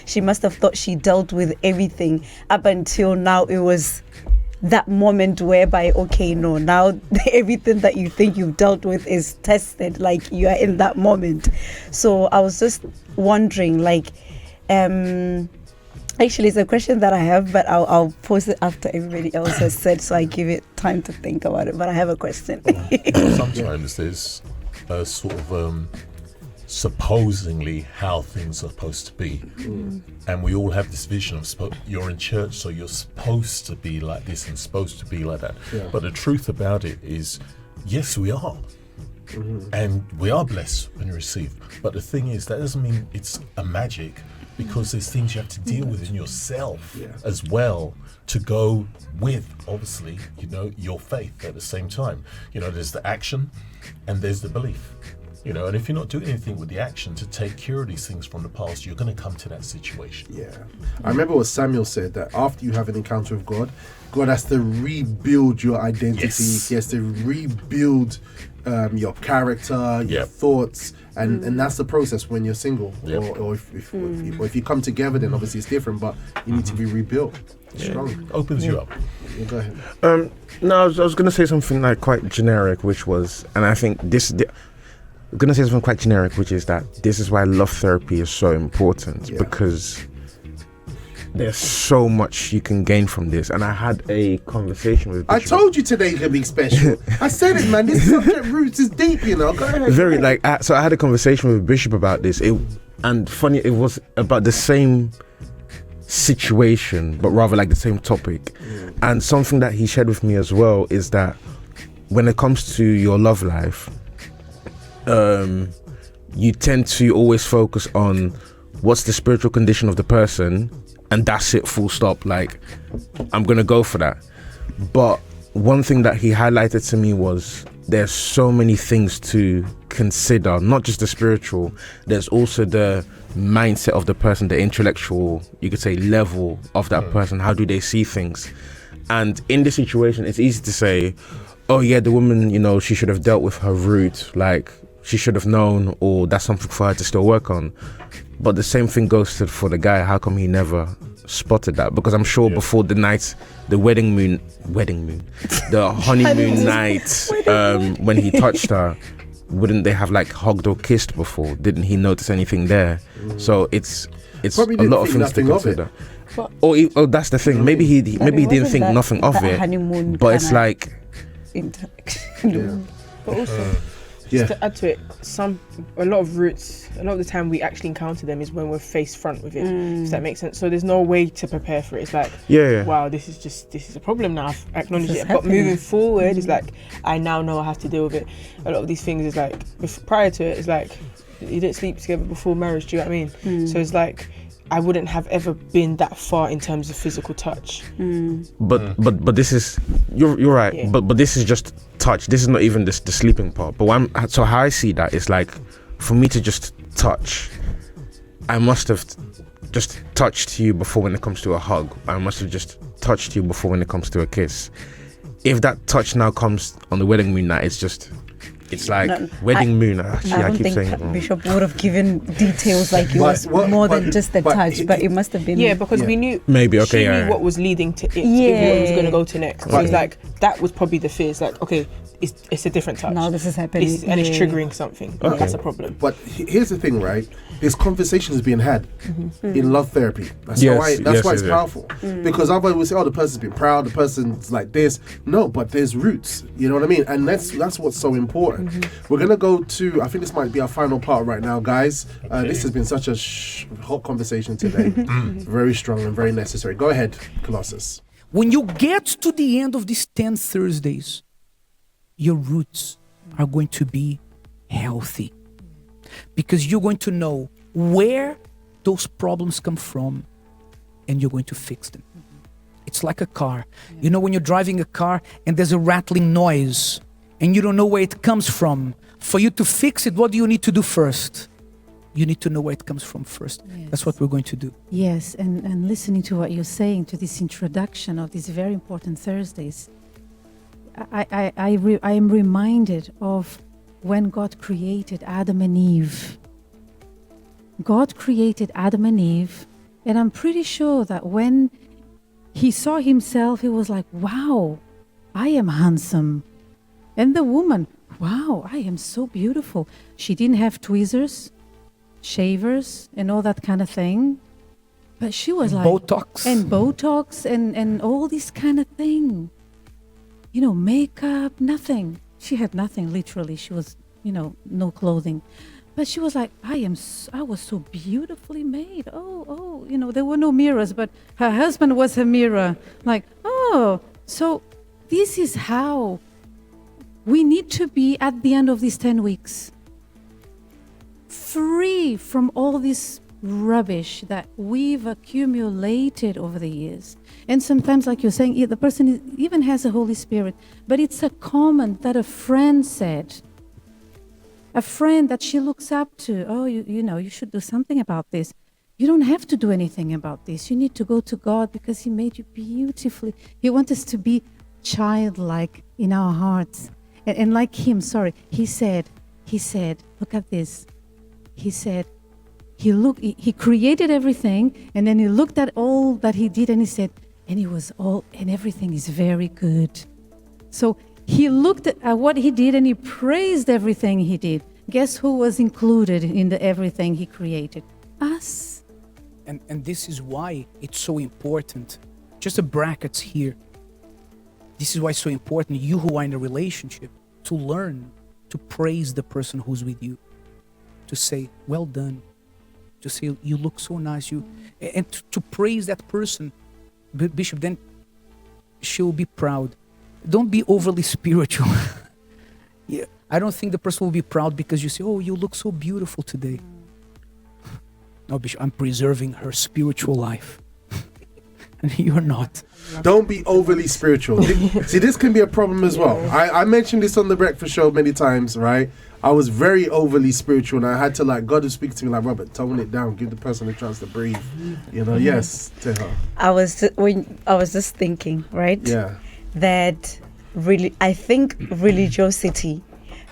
She must have thought she dealt with everything up until now. It was that moment whereby, okay, no, now everything that you think you've dealt with is tested, like you are in that moment. So I was just wondering, actually it's a question that I have, but I'll pose it after everybody else has said, so I give it time to think about it. But I have a question. Sometimes there's a sort of supposedly how things are supposed to be, and we all have this vision of you're in church, so you're supposed to be like this and supposed to be like that. But the truth about it is, yes, we are, and we are blessed when you receive. But the thing is, that doesn't mean it's a magic, because there's things you have to deal with in yourself as well to go with, obviously, your faith at the same time. There's the action and there's the belief. And if you're not doing anything with the action to take care of these things from the past, you're going to come to that situation. Yeah. I remember what Samuel said, that after you have an encounter with God, God has to rebuild your identity. Yes. He has to rebuild your character, your thoughts, and that's the process when you're single. Or if you come together, then obviously it's different, but you need to be rebuilt. Strong. Opens you up. Yeah, go ahead. No, I was going to say something like quite generic, which was, and I think I'm going to say something quite generic, which is that this is why love therapy is so important, because there's so much you can gain from this. And I had a conversation with Bishop. I told you today could be special. I said it, man. This subject roots is deep, Go ahead. So I had a conversation with Bishop about this. And funny, it was about the same situation, but rather like the same topic. And something that he shared with me as well is that when it comes to your love life, you tend to always focus on what's the spiritual condition of the person, and that's it, full stop. Like, I'm gonna go for that. But one thing that he highlighted to me was there's so many things to consider, not just the spiritual, there's also the mindset of the person, the intellectual, you could say, level of that person. How do they see things? And in this situation, it's easy to say, oh yeah, the woman, she should have dealt with her root, like she should have known, or that's something for her to still work on. But the same thing goes for the guy. How come he never spotted that? Because I'm sure before the night, the the honeymoon night, when he touched her, wouldn't they have like hugged or kissed before? Didn't he notice anything there? So it's a lot of things to consider. Or that's the thing. Maybe he didn't think nothing of it. But it's like interaction. But also, Just to add to it, a lot of the time we actually encounter them is when we're face front with it. If that makes sense. So there's no way to prepare for it. It's like, wow, this is a problem now. I've acknowledged it. But moving forward, it's like I now know I have to deal with it. A lot of these things is like prior to it, it's like you didn't sleep together before marriage. Do you know what I mean? So it's like I wouldn't have ever been that far in terms of physical touch. But this is you're right. Yeah. But this is just touch. This is not even the sleeping part. But so how I see that is like, for me to just touch, I must have just touched you before when it comes to a hug. I must have just touched you before when it comes to a kiss. If that touch now comes on the wedding moon night, it's like wedding moon. Actually, I don't think Bishop would have given details like it was more than just the touch, but it must have been. Yeah, because we knew maybe she knew what was leading to it. If it was going to go to next. So it's like that was probably the fear. It's like, okay, it's a different touch. Now this is happening, and it's triggering something. Okay. That's a problem. But here's the thing, right? There's conversations being had in love therapy. That's why it's powerful. Because otherwise we say, oh, the person's been proud, the person's like this. No, but there's roots. You know what I mean? And that's what's so important. We're gonna go to, I think this might be our final part right now, guys. This has been such a hot conversation today. Very strong and very necessary. Go ahead, Colossus. When you get to the end of these 10 Thursdays, your roots are going to be healthy, because you're going to know where those problems come from and you're going to fix them. It's like a car. You know, when you're driving a car and there's a rattling noise and you don't know where it comes from, for you to fix it, what do you need to do first? You need to know where it comes from first. Yes. That's what we're going to do. Yes, and listening to what you're saying, to this introduction of these very important Thursdays, I am reminded of when God created Adam and Eve. God created Adam and Eve, and I'm pretty sure that when he saw himself, he was like, wow, I am handsome. And the woman, wow, I am so beautiful. She didn't have tweezers, shavers, and all that kind of thing. But she was like... Botox and all this kind of thing. You know, makeup, nothing. She had nothing, literally. She was, no clothing. But she was like, I was so beautifully made. Oh, there were no mirrors, but her husband was her mirror. Like, so this is how we need to be at the end of these 10 weeks. Free from all this rubbish that we've accumulated over the years. And sometimes, like you're saying, the person even has a Holy Spirit, but it's a comment that a friend said. A friend that she looks up to. Oh, you should do something about this. You don't have to do anything about this. You need to go to God because He made you beautifully. He wants us to be childlike in our hearts. And like Him, He said, look at this. He said, He created everything, and then He looked at all that He did, and He said, and everything is very good. So He looked at what He did and He praised everything He did. Guess who was included in the everything He created? Us. And this is why it's so important. Just a brackets here. This is why it's so important, you who are in a relationship, to learn to praise the person who's with you. To say, well done. To say, you look so nice. And to praise that person. Bishop, then she'll be proud. Don't be overly spiritual. Yeah, I don't think the person will be proud because you say, oh, you look so beautiful today. No, Bishop, I'm preserving her spiritual life. And you're not. Don't be overly spiritual. See, this can be a problem as well. I mentioned this on the breakfast show many times, right? I was very overly spiritual, and I had to God would speak to me like, Robert, tone it down, give the person a chance to breathe. Yes, Teha. I was just thinking, right? Yeah. That really, I think religiosity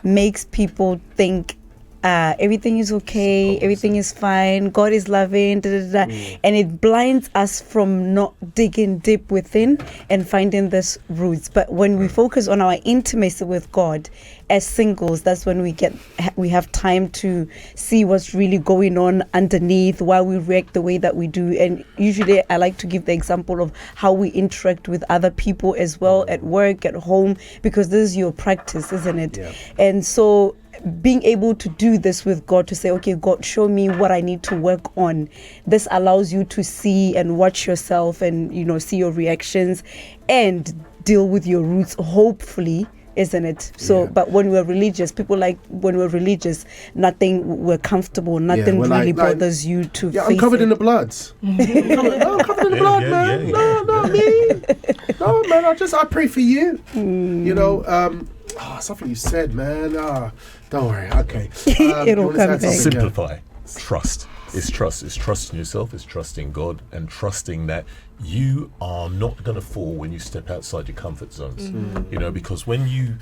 makes people think everything is okay, everything is fine, God is loving, and it blinds us from not digging deep within and finding these roots. But when we focus on our intimacy with God as singles, that's when we have time to see what's really going on underneath, why we react the way that we do. And usually I like to give the example of how we interact with other people as well, at work, at home, because this is your practice, isn't it? Yeah. And so being able to do this with God, to say, okay, God, show me what I need to work on. This allows you to see and watch yourself and, see your reactions and deal with your roots, hopefully, isn't it? So, but when we're religious, people when we're religious, we're comfortable, nothing really bothers you to face I'm covered it. in the blood. I'm covered in the blood, man. No, not me. No, man, I pray for you. Something you said, man. Don't worry. Okay. It'll come back. Simplify. Trust. It's trust. It's trusting yourself. It's trusting God, and trusting that you are not going to fall when you step outside your comfort zones. Because when you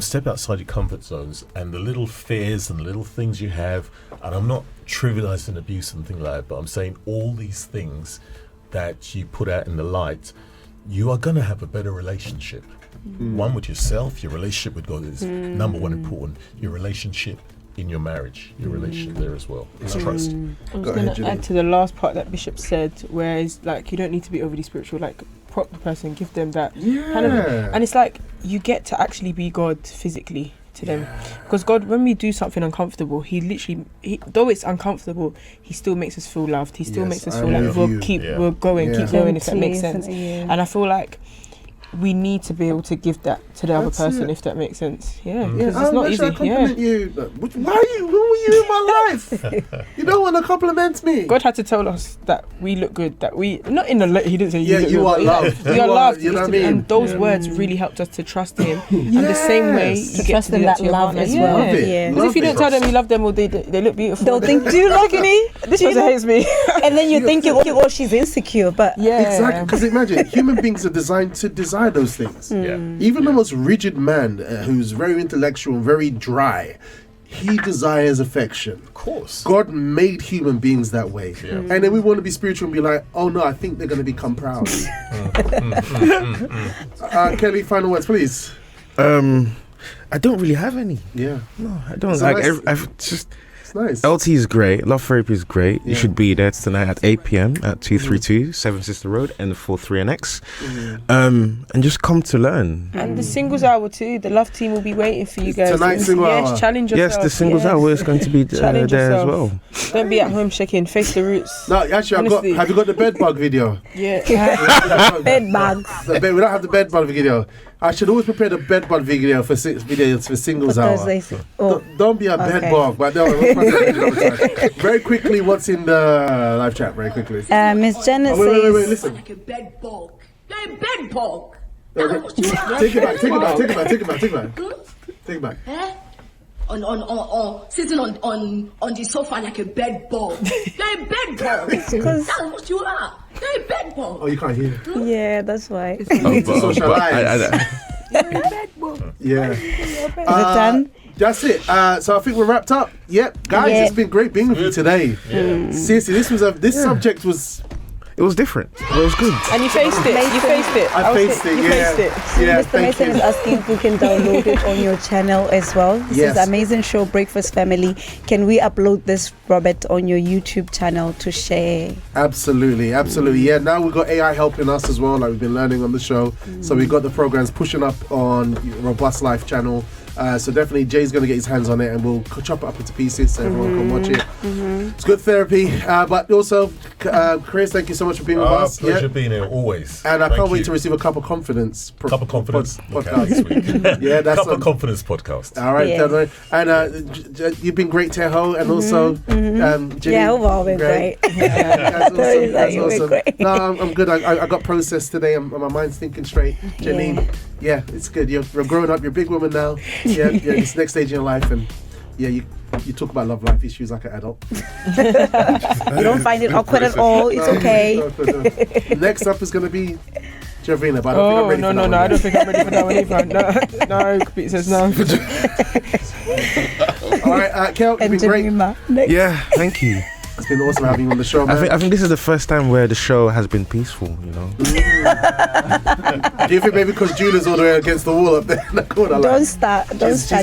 step outside your comfort zones and the little fears and the little things you have, and I'm not trivializing abuse and things like that, but I'm saying all these things that you put out in the light, you are going to have a better relationship. One with yourself, your relationship with God is number one important. Your relationship in your marriage, your relationship there as well. It's trust. I was going to add to the last part that Bishop said, where it's like you don't need to be overly spiritual. Like, prop the person, give them that kind of, and it's like you get to actually be God physically to them, because God, when we do something uncomfortable, he literally, though it's uncomfortable, he still makes us feel loved. He still makes us feel like we're going, keep going, if that makes sense. And I feel like we need to be able to give that to the other person, if that makes sense. Because it's not easy. You. Why are you? Who are you in my life? You don't want to compliment me. God had to tell us that we look good. That we not in the he didn't say you are loved. You are loved. You know what I mean? And those words really helped us to trust Him. And the same way you get to do that to your love partner as well. Because if you don't tell them you love them, or they look beautiful, they'll think, do you like me? This person hates me. And then you think, oh, she's insecure. But exactly, because imagine human beings are designed to desire those things. Even the most rigid man who's very intellectual and very dry, he desires affection. Of course. God made human beings that way. And then we want to be spiritual and be like, oh no, I think they're going to become proud. Kelly, final words, please. I don't really have any. No, I don't. So I've just... Nice. LT is great. Love Therapy is great. You should be there tonight at 8 p.m. at 232 Seven Sister Road and 43NX. And just come to learn. And the singles hour too. The love team will be waiting for you guys. Tonight's single hour. Challenge yourself. Yes, the singles hour is going to be there as well. Don't be at home shaking. Face the roots. No, actually, have you got the bed bug video? Bed bugs. We don't have the bed bug video. I should always prepare the bed bug video for singles hour. Don't be a bed bug. But very quickly, what's in the live chat? Very quickly. Miss Janet says. Wait, listen. Like a bed bug. You're a bed bug. Take it back. Sitting on the sofa like a bed bug. You're a bed bug. That's what you are. You're a bed bug. Oh, you can't hear. Yeah, that's why. Socialize. You're a bed bug. Yeah. Is it done? That's it. So I think we're wrapped up. Yep, guys, it's been great being with you today. Seriously, this subject was. It was different. It was good. And you faced it. You faced it. I faced it. Yeah, Mr. Mason is asking if we can download it on your channel as well. This is Amazing Show Breakfast Family. Can we upload this, Robert, on your YouTube channel to share? Absolutely. Yeah, now we've got AI helping us as well, like we've been learning on the show. So we've got the programs pushing up on Robust Life channel. So definitely Jay's going to get his hands on it and we'll chop it up into pieces so everyone can watch it. It's good therapy. But also, Chris, thank you so much for being with us. Pleasure being here, always. And I can't wait to receive a Cup of Confidence podcast. This week. Yeah, that's Cup of Confidence podcast. All right, and you've been great, Teho, and also Jenny. Yeah, we've all been great. That's awesome. No, I'm good. I got processed today. My mind's thinking straight. Jenny, yeah, it's good. You're growing up. You're a big woman now. Yeah, it's next stage in your life, and you talk about love life issues like an adult. You don't find it awkward at all. It's okay. Next up is going to be Javina, but I don't think I'm ready for that one. I don't think I'm ready for that one either. No, Pete says no. All right, Kel, you've been great. Yeah, thank you. It's been awesome having you on the show, man. I think this is the first time where the show has been peaceful, you know. Do you think maybe because Julia's all the way against the wall up there in the corner? Don't start. Just She's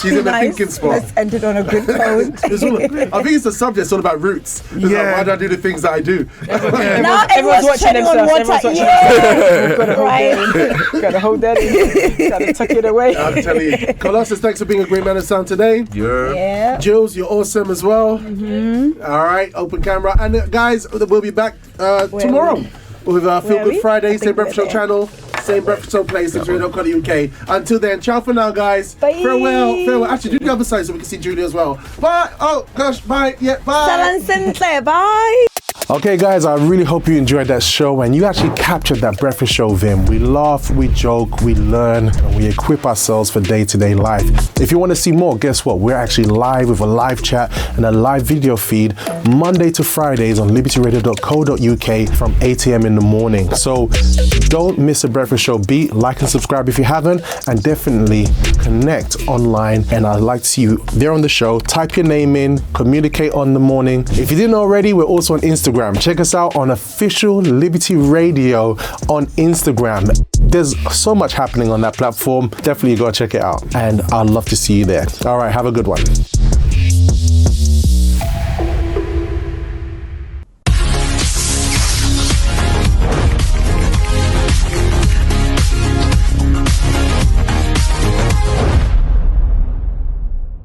be in the nice. thinking spot. Let's end it on a good note. I think it's the subject. It's all about roots. It's like, why do I do the things that I do? Now Everyone's watching themselves. Everyone's watching themselves. Right. Gotta hold that in. Gotta tuck it away. I'm telling you. Colossus, thanks for being a great man of sound today. Yeah. Jules, you're awesome as well. All right, open camera. And guys, we'll be back tomorrow with Feel Good Friday, same Breakfast Show channel, same Breakfast Show place, UK. Until then, ciao for now, guys. Bye. Farewell. Actually, do the other side so we can see Julia as well. Bye. Oh, gosh, bye. Yeah, bye. Bye. Okay, guys, I really hope you enjoyed that show and you actually captured that breakfast show Vim. We laugh, we joke, we learn, and we equip ourselves for day-to-day life. If you want to see more, guess what? We're actually live with a live chat and a live video feed Monday to Fridays on libertyradio.co.uk from 8 a.m. in the morning. So don't miss a breakfast show beat. Like and subscribe if you haven't, and definitely connect online. And I'd like to see you there on the show. Type your name in, communicate on the morning. If you didn't already, we're also on Instagram. Check us out on Official Liberty Radio on Instagram. There's so much happening on that platform. Definitely go check it out. And I'd love to see you there. All right, have a good one.